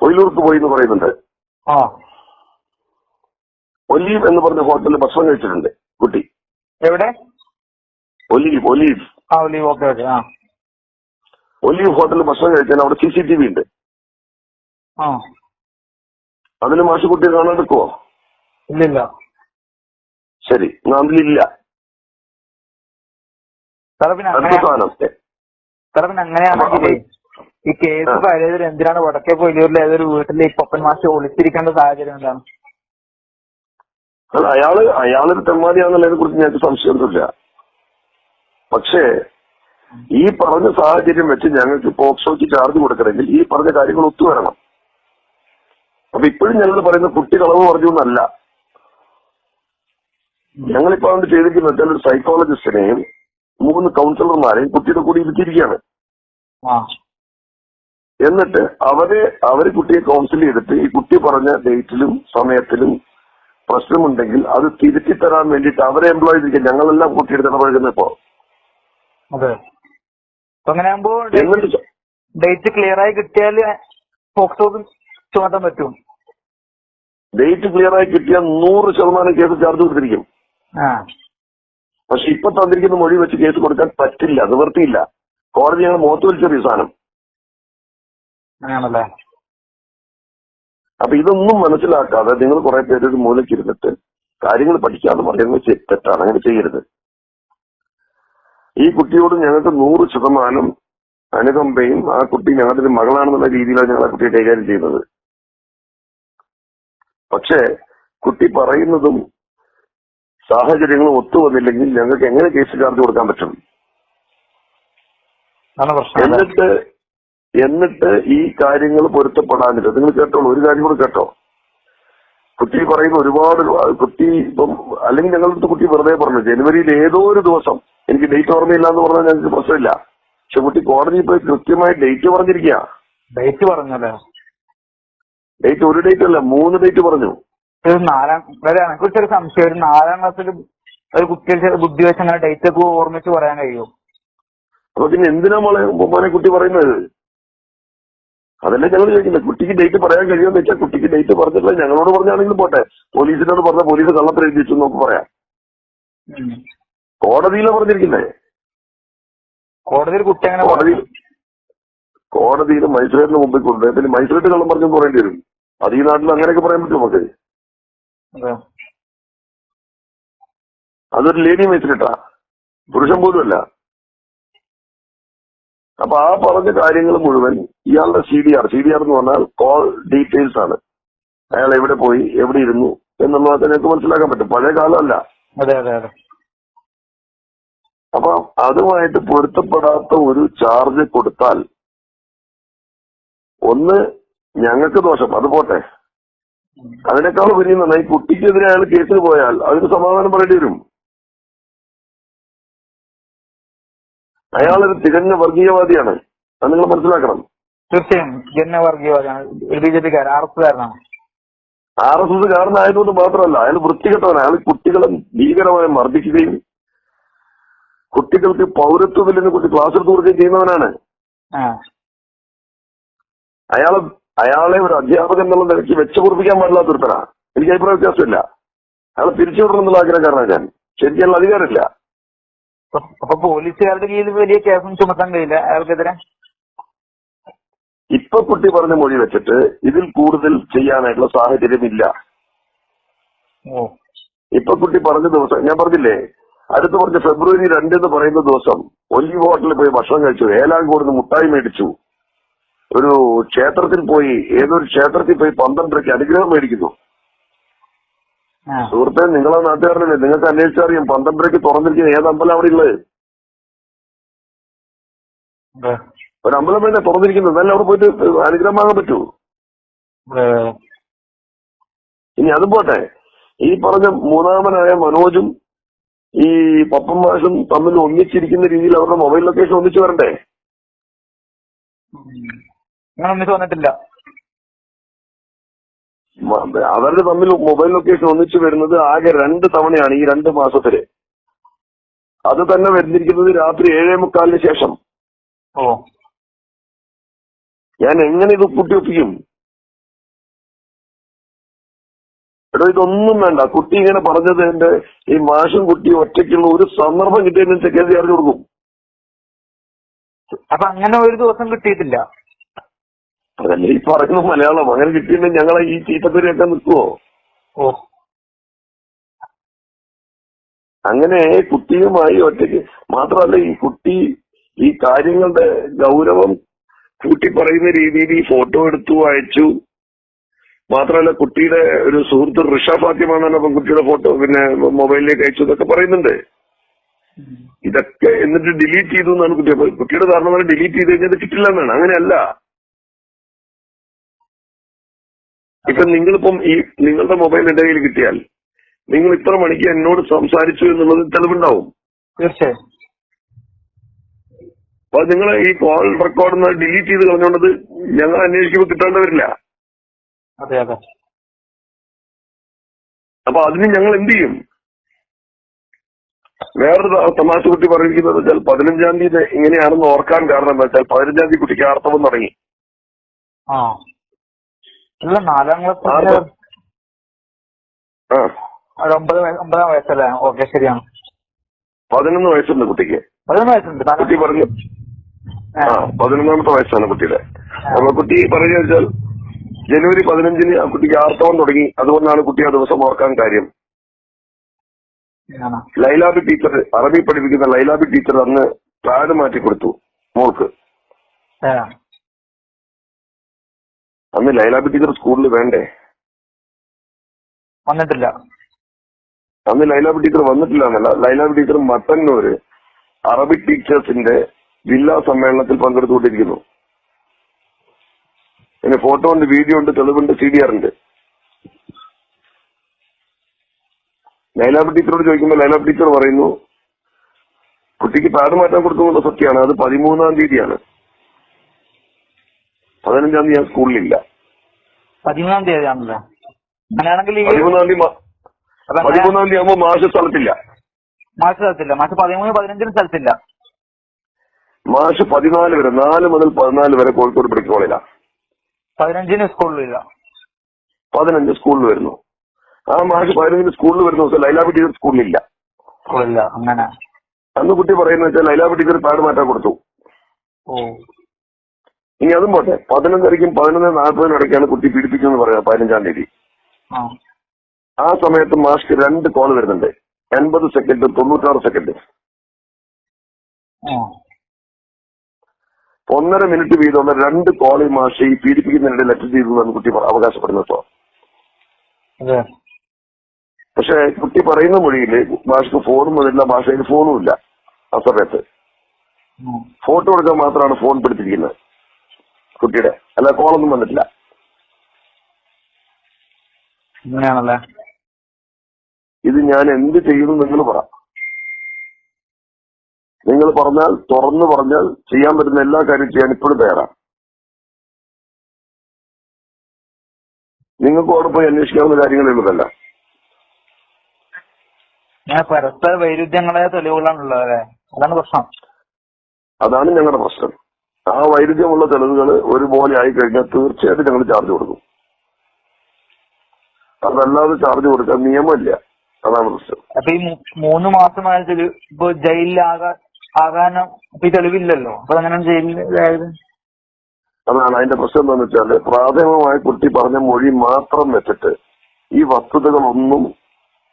കൊയിലൂർക്ക് പോയി എന്ന് പറയുന്നുണ്ട്. ഒലീവ് എന്ന് പറഞ്ഞ ഹോട്ടലിൽ ഭക്ഷണം കഴിച്ചിട്ടുണ്ട് കുട്ടി. എവിടെ? ഒലീവ് ഹോട്ടലിൽ ഭക്ഷണം കഴിക്കാൻ അവിടെ CCTV ഉണ്ട്. അതിന് മാഷ് കുട്ടിയെ കാണാതെക്കുവോ? ഇല്ലില്ല. ശരി, അതിലില്ല. അങ്ങനെയാണെങ്കിലേ ഈ കേസ് പഴയതിൽ എന്തിനാണ് വടക്കേ പൊയിലൂരിൽ ഏതൊരു വീട്ടിൽ ഈ പപ്പൻ മാഷ് ഒളിച്ചിരിക്കേണ്ട സാഹചര്യം എന്താണ്? അയാളൊരു തെമ്മാടിയാണെന്നുള്ളതിനെ കുറിച്ച് ഞങ്ങൾക്ക് സംശയമൊന്നുമില്ല. പക്ഷേ ഈ പറഞ്ഞ സാഹചര്യം വെച്ച് ഞങ്ങൾക്ക് പോക്സോയ്ക്ക് ചാർജ് കൊടുക്കണമെങ്കിൽ ഈ പറഞ്ഞ കാര്യങ്ങൾ ഒത്തുവരണം. അപ്പൊ ഇപ്പോഴും ഞങ്ങൾ പറയുന്ന കുട്ടി കളവ് പറഞ്ഞു എന്നല്ല. ഞങ്ങളിപ്പോ അതുകൊണ്ട് ചെയ്തിരിക്കുന്നത് വെച്ചാൽ ഒരു സൈക്കോളജിസ്റ്റിനെയും 3 കൗൺസിലർമാരെയും കുട്ടിയുടെ കൂടി ഇരുത്തിയിരിക്കുകയാണ്. എന്നിട്ട് അവര് കുട്ടിയെ കൗൺസിൽ ചെയ്തിട്ട് ഈ കുട്ടി പറഞ്ഞ ഡേറ്റിലും സമയത്തിലും പ്രശ്നമുണ്ടെങ്കിൽ അത് തിരുത്തി തരാൻ വേണ്ടിയിട്ട് അവരെ എംപ്ലോയ് ചെയ്യിക്കും. ഞങ്ങളെല്ലാം കുട്ടിയെടുത്ത് ഇടപഴകുന്ന ഇപ്പോ. അതെ. അപ്പൊ അങ്ങനെ ആകുമ്പോ എന്നിട്ട് ഡേറ്റ് ക്ലിയർ ആയി കിട്ടിയാൽ പോക്സോ ചുമത്താൻ പറ്റും. ഡേറ്റ് ക്ലിയർ ആയി കിട്ടിയാൽ 100% കേസ് ചാർജ് കൊടുത്തിരിക്കും. പക്ഷെ ഇപ്പൊ തന്നിരിക്കുന്ന മൊഴി വെച്ച് കേസ് കൊടുക്കാൻ പറ്റില്ല, നിവൃത്തിയില്ല. കോടതി ഞങ്ങൾ മുഖത്ത് വലിച്ചെറിയ സാധനം. അങ്ങനെയാണല്ലേ. അപ്പൊ ഇതൊന്നും മനസ്സിലാക്കാതെ നിങ്ങൾ കുറെ പേര് ഒരു മൂലക്കിരുന്നിട്ട് കാര്യങ്ങൾ പഠിക്കാന്ന് പറയുന്നത് തെറ്റാണ്. അങ്ങനെ ചെയ്യരുത്. ഈ കുട്ടിയോട് ഞങ്ങൾക്ക് 100% അനുകമ്പയും ആ കുട്ടി ഞങ്ങളുടെ മകളാണെന്നുള്ള രീതിയിലാണ് ഞങ്ങൾ ആ കുട്ടിയെ കൈകാര്യം ചെയ്യുന്നത്. പക്ഷേ കുട്ടി പറയുന്നതും സാഹചര്യങ്ങളും ഒത്തുവന്നില്ലെങ്കിൽ ഞങ്ങൾക്ക് എങ്ങനെ കേസ് ചാർജ് കൊടുക്കാൻ പറ്റും? എന്നിട്ട് ഈ കാര്യങ്ങൾ പൊരുത്തപ്പെടാനില്ല. നിങ്ങൾ കേട്ടോളൂ, ഒരു കാര്യം കൂടെ കേട്ടോ. കുട്ടി പറയുന്ന ഒരുപാട് കുട്ടി ഇപ്പം അല്ലെങ്കിൽ ഞങ്ങളുടെ കുട്ടി വെറുതെ പറഞ്ഞു ജനുവരിയിൽ ഏതോ ഒരു ദിവസം, എനിക്ക് ഡേറ്റ് ഓർമ്മയില്ല എന്ന് പറഞ്ഞാൽ ഞങ്ങൾക്ക് പ്രശ്നമില്ല. പക്ഷെ കുട്ടി കോടതിയിൽ പോയി കൃത്യമായി ഡേറ്റ് പറഞ്ഞിരിക്കുക. ഡേറ്റ് പറഞ്ഞല്ലേ? ഡേറ്റ് ഒരു ഡേറ്റ് അല്ല, 3 ഡേറ്റ് പറഞ്ഞു. എനിക്കൊരു സംശയം, ഒരു 4ാം ക്ലാസ്സിൽ ഒരു കുട്ടിയുടെ ബുദ്ധി വെച്ച് അങ്ങനെ ഡേറ്റ് ഒക്കെ ഓർമ്മിച്ച് പറയാൻ കഴിയുമോ? അപ്പൊ പിന്നെ എന്തിനാ മോനെ കുട്ടി പറയുന്നത്? അതല്ലേ ഞങ്ങൾ ചോദിക്കുന്നത്. കുട്ടിക്ക് ഡേറ്റ് പറയാൻ കഴിയുമെന്ന് വെച്ചാൽ കുട്ടിക്ക് ഡേറ്റ് പറഞ്ഞിട്ടില്ല, ഞങ്ങളോട് പറഞ്ഞാണെങ്കിലും പോട്ടെ. പോലീസിനോട് പറഞ്ഞ പോലീസ് കള്ളത്തിൽ എഴുതി വെച്ചു നമുക്ക് പറയാം. കോടതിയിലാണ് പറഞ്ഞിരിക്കുന്നത്. കോടതിയിൽ കുട്ടി അങ്ങനെ കോടതിയിൽ മജിസ്ട്രേറ്റിന് മുമ്പിൽ കൊണ്ടുപോയി പിന്നെ മജിസ്ട്രേറ്റ് കള്ളം പറഞ്ഞു പറയേണ്ടി വരും. അത് ഈ നാട്ടിൽ അങ്ങനെയൊക്കെ പറയാൻ പറ്റും നമുക്ക്? അതൊരു ലേഡി മജിസ്ട്രേറ്റാ, പുരുഷൻ പോലും അല്ല. അപ്പൊ ആ പറഞ്ഞ കാര്യങ്ങൾ മുഴുവൻ ഇയാളുടെ CDR എന്ന് പറഞ്ഞാൽ കോൾ ഡീറ്റെയിൽസ് ആണ്. അയാൾ എവിടെ പോയി, എവിടെ ഇരുന്നു എന്നുള്ളത് ഞങ്ങൾക്ക് മനസ്സിലാക്കാൻ പറ്റും. പഴയ കാലമല്ല. അപ്പൊ അതുമായിട്ട് പൊരുത്തപ്പെടാത്ത ഒരു ചാർജ് കൊടുത്താൽ ഒന്ന് ഞങ്ങൾക്ക് ദോഷം, അത് പോട്ടെ. അതിനേക്കാൾ വലിയ നന്നായി കുട്ടിക്കെതിരെ അയാൾ കേസിന് പോയാൽ അതിന് സമാധാനം പറയേണ്ടി വരും. അയാളൊരു തികഞ്ഞ വർഗീയവാദിയാണ്, അത് നിങ്ങൾ മനസ്സിലാക്കണം. തീർച്ചയായും തികഞ്ഞ വർഗീയവാദിയാണ്. BJPക്കാരൻ, RSS കാരനായതുകൊണ്ട് മാത്രമല്ല, അയാൾ വൃത്തികെട്ടവനാണ്. അയാൾ കുട്ടികളെ ഭീകരമായി മർദ്ദിക്കുകയും കുട്ടികൾക്ക് പൗരത്വ ബില്ലിനെ കുറിച്ച് ക്ലാസ് എടുത്തു കൊടുക്കുകയും ചെയ്യുന്നവനാണ്. അയാളെ ഒരു അധ്യാപകൻ എന്നുള്ള നിലയ്ക്ക് വെച്ചുപൊറിപ്പിക്കാൻ പാടില്ലാത്ത ഒരുത്തനാ. എനിക്ക് അഭിപ്രായ വ്യത്യാസമില്ല. അയാളെ പിരിച്ചുവിടണം എന്നുള്ള ആഗ്രഹക്കാരനാണ് ഞാൻ. ശരിക്കുള്ള അധികാരമില്ല. അപ്പൊ പോലീസുകാരുടെ കീഴിൽ വലിയ കേസും ചുമത്താൻ കഴിയില്ല അയാൾക്കെതിരെ? ഇപ്പൊ കുട്ടി പറഞ്ഞ മൊഴി വെച്ചിട്ട് ഇതിൽ കൂടുതൽ ചെയ്യാനായിട്ടുള്ള സാഹചര്യമില്ല. ഇപ്പൊ കുട്ടി പറഞ്ഞ ദിവസം ഞാൻ പറഞ്ഞില്ലേ, അടുത്ത് പറഞ്ഞ ഫെബ്രുവരി 2 എന്ന് പറയുന്ന ദിവസം ഒലിവ് ഹോട്ടലിൽ പോയി ഭക്ഷണം കഴിച്ചു, ഏലാങ്കോടുന്ന് മുട്ടായി മേടിച്ചു, ഒരു ക്ഷേത്രത്തിൽ പോയി, ഏതൊരു ക്ഷേത്രത്തിൽ പോയി 12:30 അനുഗ്രഹം മേടിക്കുന്നു. സുഹൃത്തെ, നിങ്ങളെ നാട്ടുകാരനല്ലേ, നിങ്ങൾക്ക് അന്വേഷിച്ചറിയാം 12:30 തുറന്നിരിക്കുന്ന ഏത് അമ്പലം അവിടെ ഉള്ളത്? ഒരു അമ്പലം തന്നെ തുറന്നിരിക്കുന്നത്. എന്നാലും അവിടെ പോയിട്ട് അനുഗ്രഹം വാങ്ങാൻ പറ്റൂ? ഇനി അതും പോട്ടെ, ഈ പറഞ്ഞ മൂന്നാമനായ മനോജും ഈ പപ്പൻ മാഷും തമ്മിൽ ഒന്നിച്ചിരിക്കുന്ന രീതിയിൽ അവരുടെ മൊബൈൽ ലൊക്കേഷൻ ഒന്നിച്ചു വരണ്ടേ? വന്നിട്ടില്ല. അവരുടെ തമ്മിൽ മൊബൈൽ ലൊക്കേഷൻ ഒന്നിച്ചു വരുന്നത് ആകെ 2 തവണയാണ് ഈ 2 മാസത്തില്. അത് തന്നെ വരുന്നിരിക്കുന്നത് രാത്രി 7:45 ശേഷം. ഞാൻ എങ്ങനെ ഇത് കൂട്ടിയൊപ്പിക്കും? എടോ, ഇതൊന്നും വേണ്ട. കുട്ടി ഇങ്ങനെ പറഞ്ഞത് എന്റെ ഈ മാഷും കുട്ടിയും ഒറ്റയ്ക്കുള്ള ഒരു സന്ദർഭം കിട്ടിയതിന് കേസ് ചാർജ് കൊടുക്കും. അപ്പൊ അങ്ങനെ ഒരു ദിവസം കിട്ടിയിട്ടില്ല. അതല്ലേ ഈ പറയുന്ന മലയാളം. അങ്ങനെ കിട്ടിയിട്ടുണ്ടെങ്കിൽ ഞങ്ങളെ ഈ ചീത്തപ്പേരിയൊക്കെ നിൽക്കുവോ? അങ്ങനെ കുട്ടിയുമായി ഒറ്റയ്ക്ക് മാത്രമല്ല, ഈ കുട്ടി ഈ കാര്യങ്ങളുടെ ഗൗരവം കൂട്ടി പറയുന്ന രീതിയിൽ ഈ ഫോട്ടോ എടുത്തു അയച്ചു. മാത്രമല്ല, കുട്ടിയുടെ ഒരു സുഹൃത്ത് റിഷ ഫാത്തിമ എന്നാണ് കുട്ടിയുടെ ഫോട്ടോ പിന്നെ മൊബൈലിലേക്ക് അയച്ചു എന്നൊക്കെ പറയുന്നുണ്ട്. ഇതൊക്കെ എന്നിട്ട് ഡിലീറ്റ് ചെയ്തു എന്നാണ് കുട്ടിയുടെ ധാരണ. ഡിലീറ്റ് ചെയ്ത് കഴിഞ്ഞാൽ കിട്ടില്ല എന്നാണ്. അങ്ങനെയല്ല. ഇപ്പൊ നിങ്ങളിപ്പം ഈ നിങ്ങളുടെ മൊബൈൽ എന്റെ കയ്യിൽ കിട്ടിയാൽ നിങ്ങൾ ഇത്ര മണിക്ക് എന്നോട് സംസാരിച്ചു എന്നുള്ളത് തെളിവുണ്ടാവും. തീർച്ചയായും. അപ്പൊ നിങ്ങൾ ഈ കോൾ റെക്കോർഡ് ഡിലീറ്റ് ചെയ്ത് കളഞ്ഞോണ്ടത് ഞങ്ങൾ അന്വേഷിക്കുമ്പോൾ കിട്ടാണ്ട് വരില്ല. അപ്പൊ അതിന് ഞങ്ങൾ എന്ത് ചെയ്യും? വേറൊരു തമാശ കുട്ടി പറഞ്ഞിരിക്കുന്നത് വെച്ചാൽ 15-ാം തീയതി ഇങ്ങനെയാണെന്ന് ഓർക്കാൻ കാരണം എന്താ വെച്ചാൽ 15-ാം തീയതി കുട്ടിക്ക് ആർത്തവം തുടങ്ങി. ആ അല്ല 4ാം ക്ലാസ് ആ 9 വയസ്സല്ലേ? ഓക്കെ, ശരിയാണ്. 11 വയസ്സുണ്ട് കുട്ടിക്ക്. 11 വയസ്സുണ്ട്. കുട്ടി പറഞ്ഞു 11ാമത്തെ വയസ്സാണ് കുട്ടിയുടെ. അപ്പൊ കുട്ടി പറഞ്ഞു വെച്ചാൽ ജനുവരി 15-ന് ആ കുട്ടിക്ക് ആർത്തവം തുടങ്ങി. അതുകൊണ്ടാണ് കുട്ടി ആ ദിവസം ഓർക്കാൻ കാര്യം. ലൈലാബി ടീച്ചർ, അറബി പഠിപ്പിക്കുന്ന ലൈലാബി ടീച്ചർ അന്ന് പാഡ് മാറ്റി കൊടുത്തു മോൾക്ക്. അന്ന് ലൈലാബി ടീച്ചർ സ്കൂളിൽ വേണ്ടേ? വന്നിട്ടില്ല. അന്ന് ലൈലാബി ടീച്ചർ വന്നിട്ടില്ല എന്നല്ല, ലൈലാബി ടീച്ചർ മട്ടന്നൂര് അറബിക് ടീച്ചേഴ്സിന്റെ ജില്ലാ സമ്മേളനത്തിൽ പങ്കെടുത്തുകൊണ്ടിരിക്കുന്നു. പിന്നെ ഫോട്ടോ ഉണ്ട്, വീഡിയോ ഉണ്ട്, തെളിവുണ്ട്, CDR ഉണ്ട്. ലൈലാബി ടീച്ചറോട് ചോദിക്കുമ്പോൾ ലൈലാബി ടീച്ചർ പറയുന്നു കുട്ടിക്ക് പാഡ് മാറ്റാൻ കൊടുത്തുകൊണ്ട് സത്യമാണ്. അത് 13-ാം തീയതിയാണ്. 15-ാം തീയതി ഞാൻ സ്കൂളിലില്ല. 13-ാം തീയതിയാണല്ലോ. അങ്ങനെയാണെങ്കിൽ 13-ാം തീയതി ആകുമ്പോൾ മാഷ് സ്ഥലത്തില്ല. മാഷ് 13-15 സ്ഥലത്തില്ല. മാഷ് 14 വരെ, 4 മുതൽ 14 വരെ കോഴിക്കോട് മെഡിക്കൽ കോളേജിലാണ്. 15-ന് സ്കൂളിലില്ല. 15 സ്കൂളിൽ വരുന്നു. ആ മാഷ് 15-ന് സ്കൂളിൽ വരുന്ന ദിവസം ലൈലാബി ടീച്ചർ സ്കൂളിലില്ല. അങ്ങനെ അന്ന് കുട്ടി പറയുന്ന വെച്ചാൽ ലൈലാബി ടീച്ചർ പാഡ് മാറ്റാൻ കൊടുത്തു. ഇനി അതും പോട്ടെ, 11:30-ക്കും 11:40-നും ഇടയ്ക്കാണ് കുട്ടി പീഡിപ്പിച്ചെന്ന് പറയുന്നത് 15-ാം തീയതി. ആ സമയത്ത് മാഷ്ക്ക് 2 കോൾ വരുന്നുണ്ട്, 80 സെക്കൻഡ്, 96 സെക്കൻഡ്. 1.5 മിനിറ്റ് വീതമുള്ള 2 കോളിൽ മാഷ് ഈ പീഡിപ്പിക്കുന്നതിനിടെ ലെറ്റർ ചെയ്തു കുട്ടി അവകാശപ്പെടുന്നത്. പക്ഷെ കുട്ടി പറയുന്ന മൊഴിയിൽ മാഷ്ക്ക് ഫോണും വന്നില്ല, മാഷയിൽ ഫോണും ഇല്ല. ആ സമയത്ത് ഫോട്ടോ എടുക്കാൻ മാത്രമാണ് ഫോൺ പിടിച്ചിരിക്കുന്നത് കുട്ടിയുടെ, അല്ല കോളൊന്നും വന്നിട്ടില്ല. ഇത് ഞാൻ എന്ത് ചെയ്യുന്നു നിങ്ങൾ പറ. നിങ്ങൾ പറഞ്ഞാൽ, തുറന്നു പറഞ്ഞാൽ ചെയ്യാൻ പറ്റുന്ന എല്ലാ കാര്യവും ചെയ്യാൻ ഇപ്പോഴും തയ്യാറാണ്. നിങ്ങൾക്ക് അവിടെ പോയി അന്വേഷിക്കാവുന്ന കാര്യങ്ങളുള്ളതല്ല. പരസ്പര വൈരുദ്ധ്യങ്ങളെ തെളിവുകളാണുള്ളത്. അതാണ് പ്രശ്നം. അതാണ് ഞങ്ങളുടെ പ്രശ്നം. ആ വൈരുദ്ധ്യമുള്ള തെളിവുകൾ ഒരുപോലെ ആയി കഴിഞ്ഞാൽ തീർച്ചയായിട്ടും ഞങ്ങൾ ചാർജ് കൊടുക്കും. അതല്ലാതെ ചാർജ് കൊടുക്കാൻ നിയമമില്ല. അതാണ് പ്രശ്നം. അപ്പൊ ഈ 3 മാസമായിട്ട് ഇപ്പൊ ജയിലിലാകാനും ഈ തെളിവില്ലല്ലോ. അപ്പൊ അങ്ങനെ ജയിലിലായത്. അതാണ് അതിന്റെ പ്രശ്നം എന്താണെന്ന് വെച്ചാൽ പ്രാഥമികമായി കുട്ടി പറഞ്ഞ മൊഴി മാത്രം വെച്ചിട്ട് ഈ വസ്തുതകളൊന്നും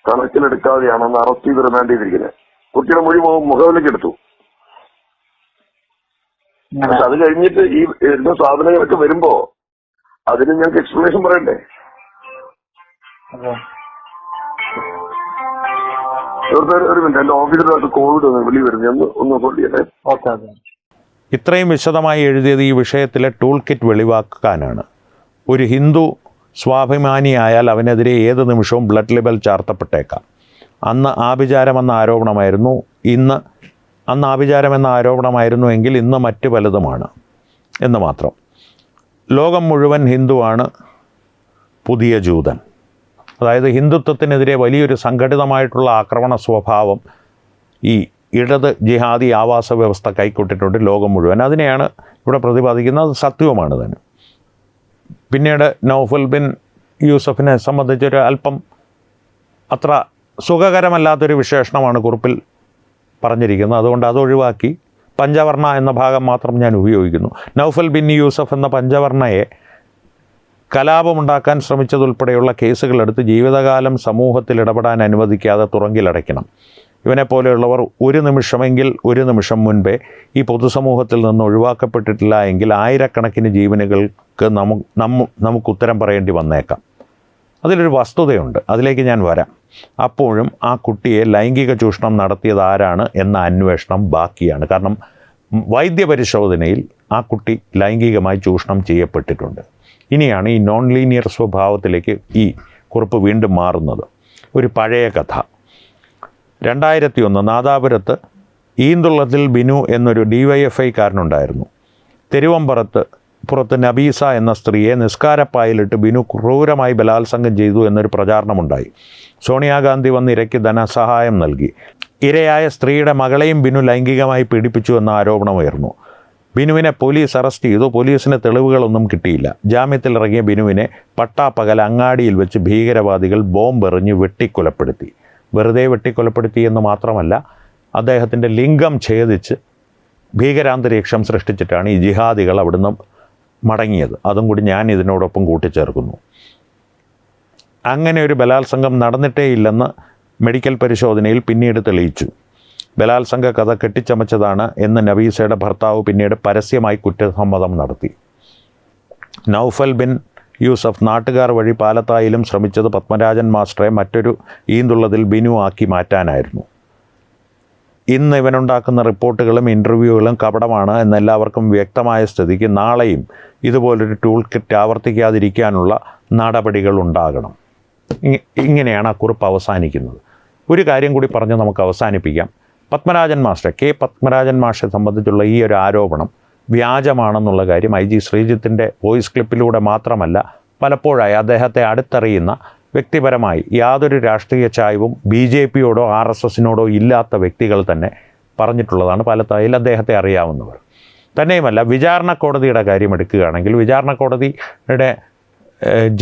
കണക്കിലെടുക്കാതെയാണ് അന്ന് അറസ്റ്റ് ചെയ്ത് റിമാൻഡ് ചെയ്തിരിക്കുന്നത്. കുട്ടിയുടെ മൊഴി മുഖവിലേക്ക് എടുത്തു. പക്ഷെ അത് കഴിഞ്ഞിട്ട് ഈ എല്ലാ സാധനങ്ങളൊക്കെ വരുമ്പോ അതിന് ഞങ്ങൾക്ക് എക്സ്പ്ലനേഷൻ പറയണ്ടേ? ഒരു മിനിറ്റ്, എന്റെ ഓഫീസിലൊക്കെ കോവിഡ് വിളി വരുന്നു, ഒന്ന് ഹോൾഡ് ചെയ്യട്ടെ. ഇത്രയും വിശദമായി എഴുതിയത് ഈ വിഷയത്തിലെ ടൂൾ കിറ്റ് വെളിവാക്കാനാണ്. ഒരു ഹിന്ദു സ്വാഭിമാനിയായാൽ അവനെതിരെ ഏത് നിമിഷവും ബ്ലഡ് ലിബൽ ചാർത്തപ്പെട്ടേക്കാം. അന്ന് ആഭിചാരമെന്ന ആരോപണമായിരുന്നു. അന്ന് ആഭിചാരമെന്ന ആരോപണമായിരുന്നു എങ്കിൽ ഇന്ന് മറ്റ് പലതുമാണ് എന്ന് മാത്രം. ലോകം മുഴുവൻ ഹിന്ദുവാണ് പുതിയ ജൂതൻ. അതായത് ഹിന്ദുത്വത്തിനെതിരെ വലിയൊരു സംഘടിതമായിട്ടുള്ള ആക്രമണ സ്വഭാവം ഈ ഇടത് ജിഹാദി ആവാസ വ്യവസ്ഥ കൈക്കൊണ്ടിട്ടുണ്ട് ലോകം മുഴുവൻ. അതിനെയാണ് ഇവിടെ പ്രതിപാദിക്കുന്നത്. സത്യവുമാണ് തന്നെ. പിന്നീട് നൗഫൽ ബിൻ യൂസഫിനെ സംബന്ധിച്ചൊരു അല്പം അത്ര സുഖകരമല്ലാത്തൊരു വിശേഷണമാണ് കുറിപ്പിൽ പറഞ്ഞിരിക്കുന്നത്. അതുകൊണ്ട് അതൊഴിവാക്കി പഞ്ചവർണ്ണ എന്ന ഭാഗം മാത്രം ഞാൻ ഉപയോഗിക്കുന്നു. നൗഫൽ ബിൻ യൂസഫ് എന്ന പഞ്ചവർണ്ണയെ കലാപമുണ്ടാക്കാൻ ശ്രമിച്ചതുൾപ്പെടെയുള്ള കേസുകളെടുത്ത് ജീവിതകാലം സമൂഹത്തിൽ ഇടപെടാൻ അനുവദിക്കാതെ തുറങ്കിലടയ്ക്കണം. ഇവനെപ്പോലെയുള്ളവർ ഒരു നിമിഷം മുൻപേ ഈ പൊതുസമൂഹത്തിൽ നിന്ന് ഒഴിവാക്കപ്പെട്ടിട്ടില്ല എങ്കിൽ ആയിരക്കണക്കിന് ജീവനുകൾക്ക് നമുക്ക് ഉത്തരം പറയേണ്ടി വന്നേക്കാം. അതിലൊരു വസ്തുതയുണ്ട്, അതിലേക്ക് ഞാൻ വരാം. അപ്പോഴും ആ കുട്ടിയെ ലൈംഗിക ചൂഷണം നടത്തിയത് ആരാണ് എന്ന അന്വേഷണം ബാക്കിയാണ്. കാരണം വൈദ്യപരിശോധനയിൽ ആ കുട്ടി ലൈംഗികമായി ചൂഷണം ചെയ്യപ്പെട്ടിട്ടുണ്ട്. ഇനിയാണ് ഈ നോൺ ലീനിയർ സ്വഭാവത്തിലേക്ക് ഈ കുറിപ്പ് വീണ്ടും മാറുന്നത്. ഒരു പഴയ കഥ. 2001 നാദാപുരത്ത് ഈന്തുള്ളത്തിൽ ബിനു എന്നൊരു DYFI കാരനുണ്ടായിരുന്നു. തെരുവമ്പറത്ത് പുറത്ത് നബീസ എന്ന സ്ത്രീയെ നിസ്കാരപ്പായിലിട്ട് ബിനു ക്രൂരമായി ബലാത്സംഗം ചെയ്തു എന്നൊരു പ്രചാരണമുണ്ടായി. സോണിയാഗാന്ധി വന്ന് ഇരയ്ക്ക് ധനസഹായം നൽകി. ഇരയായ സ്ത്രീയുടെ മകളെയും ബിനു ലൈംഗികമായി പീഡിപ്പിച്ചു എന്ന ആരോപണമുയർന്നു. ബിനുവിനെ പോലീസ് അറസ്റ്റ് ചെയ്തു. പോലീസിന് തെളിവുകളൊന്നും കിട്ടിയില്ല. ജാമ്യത്തിലിറങ്ങിയ ബിനുവിനെ പട്ടാപ്പകൽ അങ്ങാടിയിൽ വെച്ച് ഭീകരവാദികൾ ബോംബെറിഞ്ഞ് വെട്ടിക്കൊലപ്പെടുത്തി. വെറുതെ വെട്ടിക്കൊലപ്പെടുത്തി എന്ന് മാത്രമല്ല, അദ്ദേഹത്തിൻ്റെ ലിംഗം ഛേദിച്ച് ഭീകരാന്തരീക്ഷം സൃഷ്ടിച്ചിട്ടാണ് ഈ ജിഹാദികൾ അവിടുന്ന് മടങ്ങിയത്. അതും കൂടി ഞാൻ ഇതിനോടൊപ്പം കൂട്ടിച്ചേർക്കുന്നു. അങ്ങനെ ഒരു ബലാത്സംഗം നടന്നിട്ടേ ഇല്ലെന്ന് മെഡിക്കൽ പരിശോധനയിൽ പിന്നീട് തെളിയിച്ചു. ബലാത്സംഗ കഥ കെട്ടിച്ചമച്ചതാണ് എന്ന് നബീസയുടെ ഭർത്താവ് പിന്നീട് പരസ്യമായി കുറ്റസമ്മതം നടത്തി. നൗഫൽ ബിൻ യൂസഫ് നാട്ടുകാർ വഴി പാലത്തായിലും ശ്രമിച്ചത് പത്മരാജൻ മാസ്റ്ററെ മറ്റൊരു ഈന്തുള്ളതിൽ ബിനു ആക്കി മാറ്റാനായിരുന്നു. ഇന്ന് ഇവനുണ്ടാക്കുന്ന റിപ്പോർട്ടുകളും ഇൻ്റർവ്യൂകളും കപടമാണ് എന്നെല്ലാവർക്കും വ്യക്തമായ സ്ഥിതിക്ക് നാളെയും ഇതുപോലൊരു ടൂൾ കിറ്റ് ആവർത്തിക്കാതിരിക്കാനുള്ള നടപടികൾ ഉണ്ടാകണം. ഇങ്ങനെയാണ് ആ കുറിപ്പ് അവസാനിക്കുന്നത്. ഒരു കാര്യം കൂടി പറഞ്ഞ് നമുക്ക് അവസാനിപ്പിക്കാം. പത്മരാജൻ മാസ്റ്റർ, കെ പത്മരാജൻ മാസ്റ്ററെ സംബന്ധിച്ചുള്ള ഈ ഒരു ആരോപണം വ്യാജമാണെന്നുള്ള കാര്യം IG ശ്രീജിത്തിൻ്റെ വോയിസ് ക്ലിപ്പിലൂടെ മാത്രമല്ല, പലപ്പോഴായി അദ്ദേഹത്തെ അടുത്തറിയുന്ന വ്യക്തിപരമായി യാതൊരു രാഷ്ട്രീയ ചായ്വും BJPയോടോ RSSനോടോ ഇല്ലാത്ത വ്യക്തികൾ തന്നെ പറഞ്ഞിട്ടുള്ളതാണ്. പാലത്തായിൽ അദ്ദേഹത്തെ അറിയാവുന്നവർ തന്നെയുമല്ല. വിചാരണ കോടതിയുടെ കാര്യം എടുക്കുകയാണെങ്കിൽ, വിചാരണ കോടതിയുടെ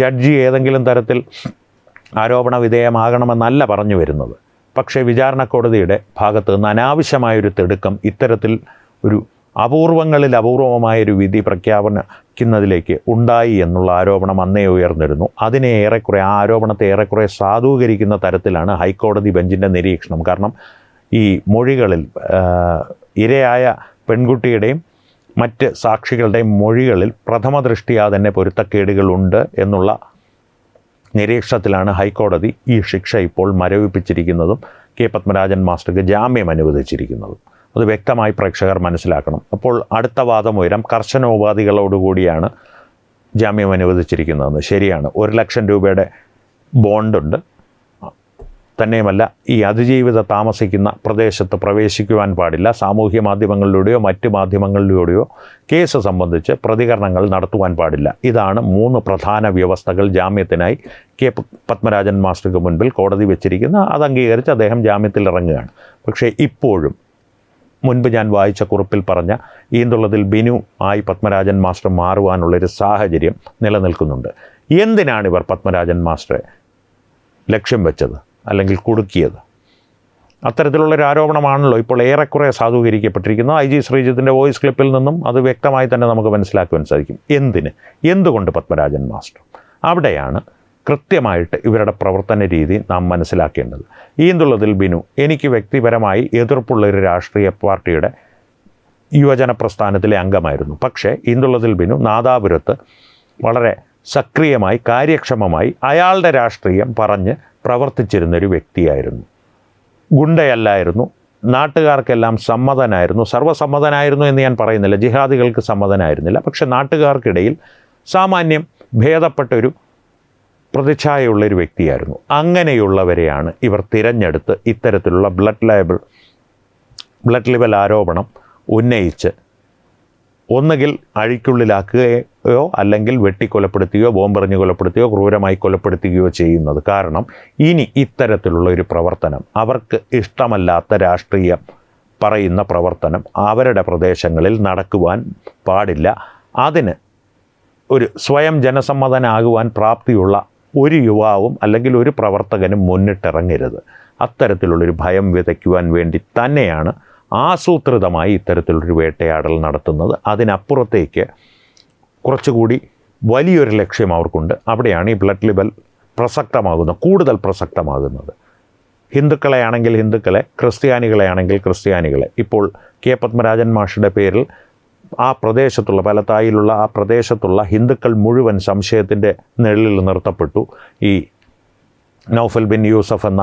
ജഡ്ജി ഏതെങ്കിലും തരത്തിൽ ആരോപണ വിധേയമാകണമെന്നല്ല പറഞ്ഞു വരുന്നത്. പക്ഷേ വിചാരണ കോടതിയുടെ ഭാഗത്ത് നിന്ന് അനാവശ്യമായൊരു തിടുക്കം ഇത്തരത്തിൽ ഒരു അപൂർവങ്ങളിൽ അപൂർവമായൊരു വിധി പ്രഖ്യാപിക്കുന്നതിലേക്ക് ഉണ്ടായി എന്നുള്ള ആരോപണം അന്നേ ഉയർന്നിരുന്നു. അതിനെ ഏറെക്കുറെ, ആ ആരോപണത്തെ ഏറെക്കുറെ സാധൂകരിക്കുന്ന തരത്തിലാണ് ഹൈക്കോടതി ബെഞ്ചിൻ്റെ നിരീക്ഷണം. കാരണം ഈ മൊഴികളിൽ ഇരയായ പെൺകുട്ടിയുടെയും മറ്റ് സാക്ഷികളുടെയും മൊഴികളിൽ പ്രഥമ ദൃഷ്ടിയാ തന്നെ പൊരുത്തക്കേടുകളുണ്ട് എന്നുള്ള നിരീക്ഷണത്തിലാണ് ഹൈക്കോടതി ഈ ശിക്ഷ ഇപ്പോൾ മരവിപ്പിച്ചിരിക്കുന്നതും കെ പത്മരാജൻ മാസ്റ്റർക്ക് ജാമ്യം അനുവദിച്ചിരിക്കുന്നതും. അത് വ്യക്തമായി പ്രേക്ഷകർ മനസ്സിലാക്കണം. അപ്പോൾ അടുത്ത വാദം ഉയരം കർശന ഉപാധികളോടുകൂടിയാണ് ജാമ്യം അനുവദിച്ചിരിക്കുന്നതെന്ന്. ശരിയാണ്, 1 ലക്ഷം രൂപയുടെ ബോണ്ടുണ്ട്. തന്നെയുമല്ല, ഈ അതിജീവിത താമസിക്കുന്ന പ്രദേശത്ത് പ്രവേശിക്കുവാൻ പാടില്ല. സാമൂഹ്യ മാധ്യമങ്ങളിലൂടെയോ മറ്റ് മാധ്യമങ്ങളിലൂടെയോ കേസ് സംബന്ധിച്ച് പ്രതികരണങ്ങൾ നടത്തുവാൻ പാടില്ല. ഇതാണ് 3 പ്രധാന വ്യവസ്ഥകൾ ജാമ്യത്തിനായി കെ പത്മരാജൻ മാസ്റ്റർക്ക് മുൻപിൽ കോടതി വെച്ചിരിക്കുന്ന. അത് അംഗീകരിച്ച് അദ്ദേഹം ജാമ്യത്തിൽ ഇറങ്ങുകയാണ്. പക്ഷേ ഇപ്പോഴും മുൻപ് ഞാൻ വായിച്ച കുറിപ്പിൽ പറഞ്ഞ ഈന്തുള്ളതിൽ ബിനു ആയി പത്മരാജൻ മാസ്റ്റർ മാറുവാനുള്ളൊരു സാഹചര്യം നിലനിൽക്കുന്നുണ്ട്. എന്തിനാണ് ഇവർ പത്മരാജൻ മാസ്റ്ററെ ലക്ഷ്യം വെച്ചത് അല്ലെങ്കിൽ കുടുക്കിയത്? അത്തരത്തിലുള്ളൊരു ആരോപണമാണല്ലോ ഇപ്പോൾ ഏറെക്കുറെ സാധൂകരിക്കപ്പെട്ടിരിക്കുന്നത്. IG ശ്രീജിത്തിൻ്റെ വോയിസ് ക്ലിപ്പിൽ നിന്നും അത് വ്യക്തമായി തന്നെ നമുക്ക് മനസ്സിലാക്കുവാൻ സാധിക്കും. എന്തുകൊണ്ട് പത്മരാജൻ മാസ്റ്റർ? അവിടെയാണ് കൃത്യമായിട്ട് ഇവരുടെ പ്രവർത്തന രീതി നാം മനസ്സിലാക്കേണ്ടത്. ഈന്തുള്ളതിൽ ബിനു എനിക്ക് വ്യക്തിപരമായി എതിർപ്പുള്ളൊരു രാഷ്ട്രീയ പാർട്ടിയുടെ യുവജന പ്രസ്ഥാനത്തിലെ അംഗമായിരുന്നു. പക്ഷേ ഈന്തുള്ളതിൽ ബിനു നാദാപുരത്ത് വളരെ സക്രിയമായി കാര്യക്ഷമമായി അയാളുടെ രാഷ്ട്രീയം പറഞ്ഞ് പ്രവർത്തിച്ചിരുന്നൊരു വ്യക്തിയായിരുന്നു. ഗുണ്ടയല്ലായിരുന്നു. നാട്ടുകാർക്കെല്ലാം സമ്മതനായിരുന്നു. സർവ്വസമ്മതനായിരുന്നു എന്ന് ഞാൻ പറയുന്നില്ല, ജിഹാദികൾക്ക് സമ്മതനായിരുന്നില്ല. പക്ഷെ നാട്ടുകാർക്കിടയിൽ സാമാന്യം ഭേദപ്പെട്ടൊരു പ്രതിച്ഛായയുള്ളൊരു വ്യക്തിയായിരുന്നു. അങ്ങനെയുള്ളവരെയാണ് ഇവർ തിരഞ്ഞെടുത്ത് ഇത്തരത്തിലുള്ള ബ്ലഡ് ലിബൽ ആരോപണം ഉന്നയിച്ച് ഒന്നുകിൽ അഴിക്കുള്ളിലാക്കുകയോ അല്ലെങ്കിൽ വെട്ടിക്കൊലപ്പെടുത്തുകയോ ബോംബെറിഞ്ഞ് കൊലപ്പെടുത്തുകയോ ക്രൂരമായി കൊലപ്പെടുത്തുകയോ ചെയ്യുന്നത്. കാരണം ഇനി ഇത്തരത്തിലുള്ള ഒരു പ്രവർത്തനം, അവർക്ക് ഇഷ്ടമല്ലാത്ത രാഷ്ട്രീയം പറയുന്ന പ്രവർത്തനം അവരുടെ പ്രദേശങ്ങളിൽ നടക്കുവാൻ പാടില്ല. അതിന് ഒരു സ്വയം ജനസമ്മതനാകുവാൻ പ്രാപ്തിയുള്ള ഒരു യുവാവും അല്ലെങ്കിൽ ഒരു പ്രവർത്തകനും മുന്നിട്ടിറങ്ങരുത്. അത്തരത്തിലുള്ളൊരു ഭയം വിതയ്ക്കുവാൻ വേണ്ടി തന്നെയാണ് ആസൂത്രിതമായി ഇത്തരത്തിലുള്ളൊരു വേട്ടയാടൽ നടത്തുന്നത്. അതിനപ്പുറത്തേക്ക് കുറച്ചുകൂടി വലിയൊരു ലക്ഷ്യം അവർക്കുണ്ട്. അവിടെയാണ് ഈ ബ്ലഡ് ലിബൽ കൂടുതൽ പ്രസക്തമാകുന്നത്. ഹിന്ദുക്കളെയാണെങ്കിൽ ഹിന്ദുക്കളെ, ക്രിസ്ത്യാനികളെയാണെങ്കിൽ ക്രിസ്ത്യാനികളെ. ഇപ്പോൾ കെ പത്മരാജൻ മാഷുടെ പേരിൽ ആ പ്രദേശത്തുള്ള പാലത്തായിലുള്ള ആ പ്രദേശത്തുള്ള ഹിന്ദുക്കൾ മുഴുവൻ സംശയത്തിൻ്റെ നിഴലിൽ നിർത്തപ്പെട്ടു. ഈ നൗഫൽ ബിൻ യൂസഫ് എന്ന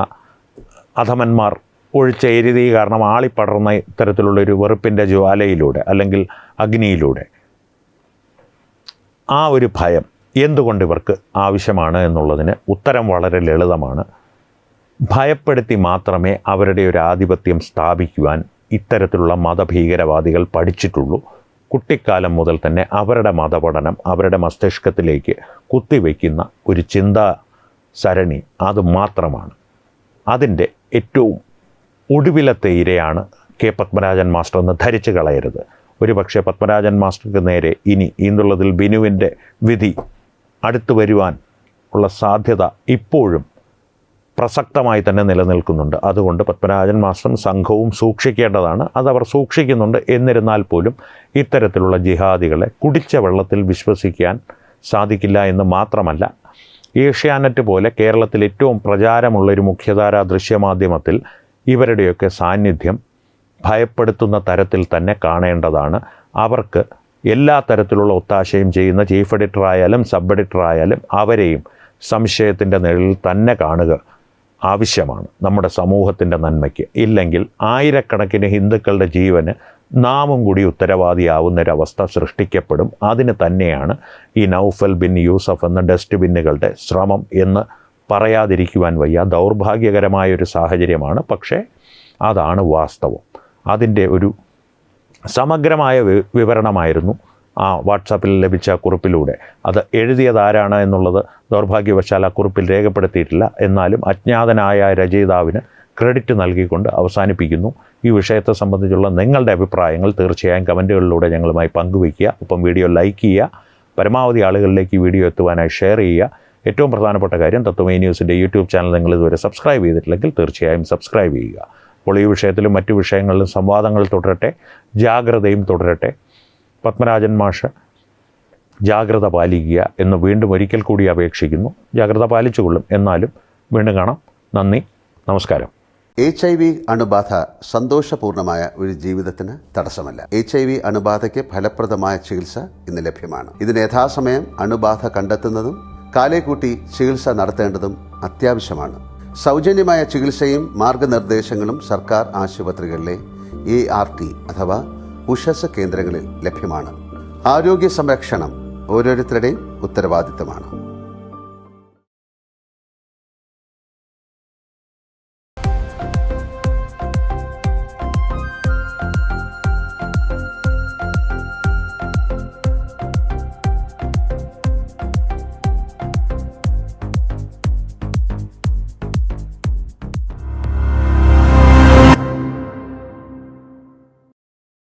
അധമന്മാർ ഒഴിച്ച എരുതി കാരണം ആളിപ്പടർന്ന ഇത്തരത്തിലുള്ളൊരു വെറുപ്പിൻ്റെ ജ്വാലയിലൂടെ അല്ലെങ്കിൽ അഗ്നിയിലൂടെ. ആ ഒരു ഭയം എന്തുകൊണ്ട് ഇവർക്ക് ആവശ്യമാണ് എന്നുള്ളതിന് ഉത്തരം വളരെ ലളിതമാണ്. ഭയപ്പെടുത്തി മാത്രമേ അവരുടെ ഒരു ആധിപത്യം സ്ഥാപിക്കുവാൻ ഇത്തരത്തിലുള്ള മതഭീകരവാദികൾ പഠിച്ചിട്ടുള്ളൂ. കുട്ടിക്കാലം മുതൽ തന്നെ അവരുടെ മതപഠനം അവരുടെ മസ്തിഷ്കത്തിലേക്ക് കുത്തിവെക്കുന്ന ഒരു ചിന്താ സരണി അത് മാത്രമാണ്. അതിൻ്റെ ഏറ്റവും ഒടുവിലത്തെ ഇരയാണ് കെ പത്മരാജൻ മാസ്റ്റർ എന്ന് ധരിച്ചു കളയരുത്. ഒരുപക്ഷെ പത്മരാജൻ മാസ്റ്റർക്ക് നേരെ ഇനി ഈന്തുള്ളതിൽ ബിനുവിൻ്റെ വിധി അടുത്തു വരുവാൻ ഉള്ള സാധ്യത ഇപ്പോഴും പ്രസക്തമായി തന്നെ നിലനിൽക്കുന്നുണ്ട്. അതുകൊണ്ട് പത്മരാജൻ മാസ്റ്ററും സംഘവും സൂക്ഷിക്കേണ്ടതാണ്. അതവർ സൂക്ഷിക്കുന്നുണ്ട്. എന്നിരുന്നാൽ പോലും ഇത്തരത്തിലുള്ള ജിഹാദികളെ കുടിച്ച വെള്ളത്തിൽ വിശ്വസിക്കാൻ സാധിക്കില്ല എന്ന് മാത്രമല്ല, ഏഷ്യാനെറ്റ് പോലെ കേരളത്തിൽ ഏറ്റവും പ്രചാരമുള്ളൊരു മുഖ്യധാരാ ദൃശ്യമാധ്യമത്തിൽ ഇവരുടെയൊക്കെ സാന്നിധ്യം ഭയപ്പെടുത്തുന്ന തരത്തിൽ തന്നെ കാണേണ്ടതാണ്. അവർക്ക് എല്ലാ തരത്തിലുള്ള ഒത്താശയും ചെയ്യുന്ന ചീഫ് എഡിറ്ററായാലും സബ് എഡിറ്ററായാലും അവരെയും സംശയത്തിൻ്റെ നിഴലിൽ തന്നെ കാണുക ആവശ്യമാണ് നമ്മുടെ സമൂഹത്തിൻ്റെ നന്മയ്ക്ക്. ഇല്ലെങ്കിൽ ആയിരക്കണക്കിന് ഹിന്ദുക്കളുടെ ജീവന് നാമും കൂടി ഉത്തരവാദിയാവുന്നൊരവസ്ഥ സൃഷ്ടിക്കപ്പെടും. അതിന് തന്നെയാണ് ഈ നൗഫൽ ബിൻ യൂസഫ് എന്ന ഡസ്റ്റ് ബിന്നുകളുടെ ശ്രമം എന്ന് പറയാതിരിക്കുവാൻ വയ്യ. ദൗർഭാഗ്യകരമായൊരു സാഹചര്യമാണ്. പക്ഷേ അതാണ് വാസ്തവം. അതിൻ്റെ ഒരു സമഗ്രമായ വിവരണമായിരുന്നു ആ വാട്സാപ്പിൽ ലഭിച്ച കുറിപ്പിലൂടെ. അത് എഴുതിയതാരാണ് എന്നുള്ളത് ദൗർഭാഗ്യവശാൽ ആ കുറിപ്പിൽ രേഖപ്പെടുത്തിയിട്ടില്ല. എന്നാലും അജ്ഞാതനായ രചയിതാവിന് ക്രെഡിറ്റ് നൽകിക്കൊണ്ട് അവസാനിപ്പിക്കുന്നു. ഈ വിഷയത്തെ സംബന്ധിച്ചുള്ള നിങ്ങളുടെ അഭിപ്രായങ്ങൾ തീർച്ചയായും കമൻറ്റുകളിലൂടെ ഞങ്ങളുമായി പങ്കുവയ്ക്കുക. ഒപ്പം വീഡിയോ ലൈക്ക് ചെയ്യുക. പരമാവധി ആളുകളിലേക്ക് ഈ വീഡിയോ എത്തുവാനായി ഷെയർ ചെയ്യുക. ഏറ്റവും പ്രധാനപ്പെട്ട കാര്യം, തത്വമയി ന്യൂസിൻ്റെ യൂട്യൂബ് ചാനൽ നിങ്ങൾ ഇതുവരെ സബ്സ്ക്രൈബ് ചെയ്തിട്ടില്ലെങ്കിൽ തീർച്ചയായും സബ്സ്ക്രൈബ് ചെയ്യുക. അപ്പോൾ ഈ വിഷയത്തിലും മറ്റു വിഷയങ്ങളിലും സംവാദങ്ങൾ തുടരട്ടെ, ജാഗ്രതയും തുടരട്ടെ. പത്മരാജൻ മാഷ് ജാഗ്രത പാലിക്കുക എന്ന് വീണ്ടും ഒരിക്കൽ കൂടി അപേക്ഷിക്കുന്നു. ജാഗ്രത പാലിച്ചുകൊള്ളും. എന്നാലും വീണ്ടും കാണാം. നന്ദി, നമസ്കാരം. HIV അണുബാധ സന്തോഷപൂർണമായ ഒരു ജീവിതത്തിന് തടസ്സമല്ല. HIV അണുബാധയ്ക്ക് ഫലപ്രദമായ ചികിത്സ ഇന്ന് ലഭ്യമാണ്. ഇതിന് യഥാസമയം അണുബാധ കണ്ടെത്തുന്നതും കാലേക്കൂട്ടി ചികിത്സ നടത്തേണ്ടതും അത്യാവശ്യമാണ്. സൗജന്യമായ ചികിത്സയും മാർഗനിർദ്ദേശങ്ങളും സർക്കാർ ആശുപത്രികളിലെ ART അഥവാ ഉഷസ് കേന്ദ്രങ്ങളിൽ ലഭ്യമാണ്. ആരോഗ്യ സംരക്ഷണം ഓരോരുത്തരുടെയും ഉത്തരവാദിത്തമാണ്.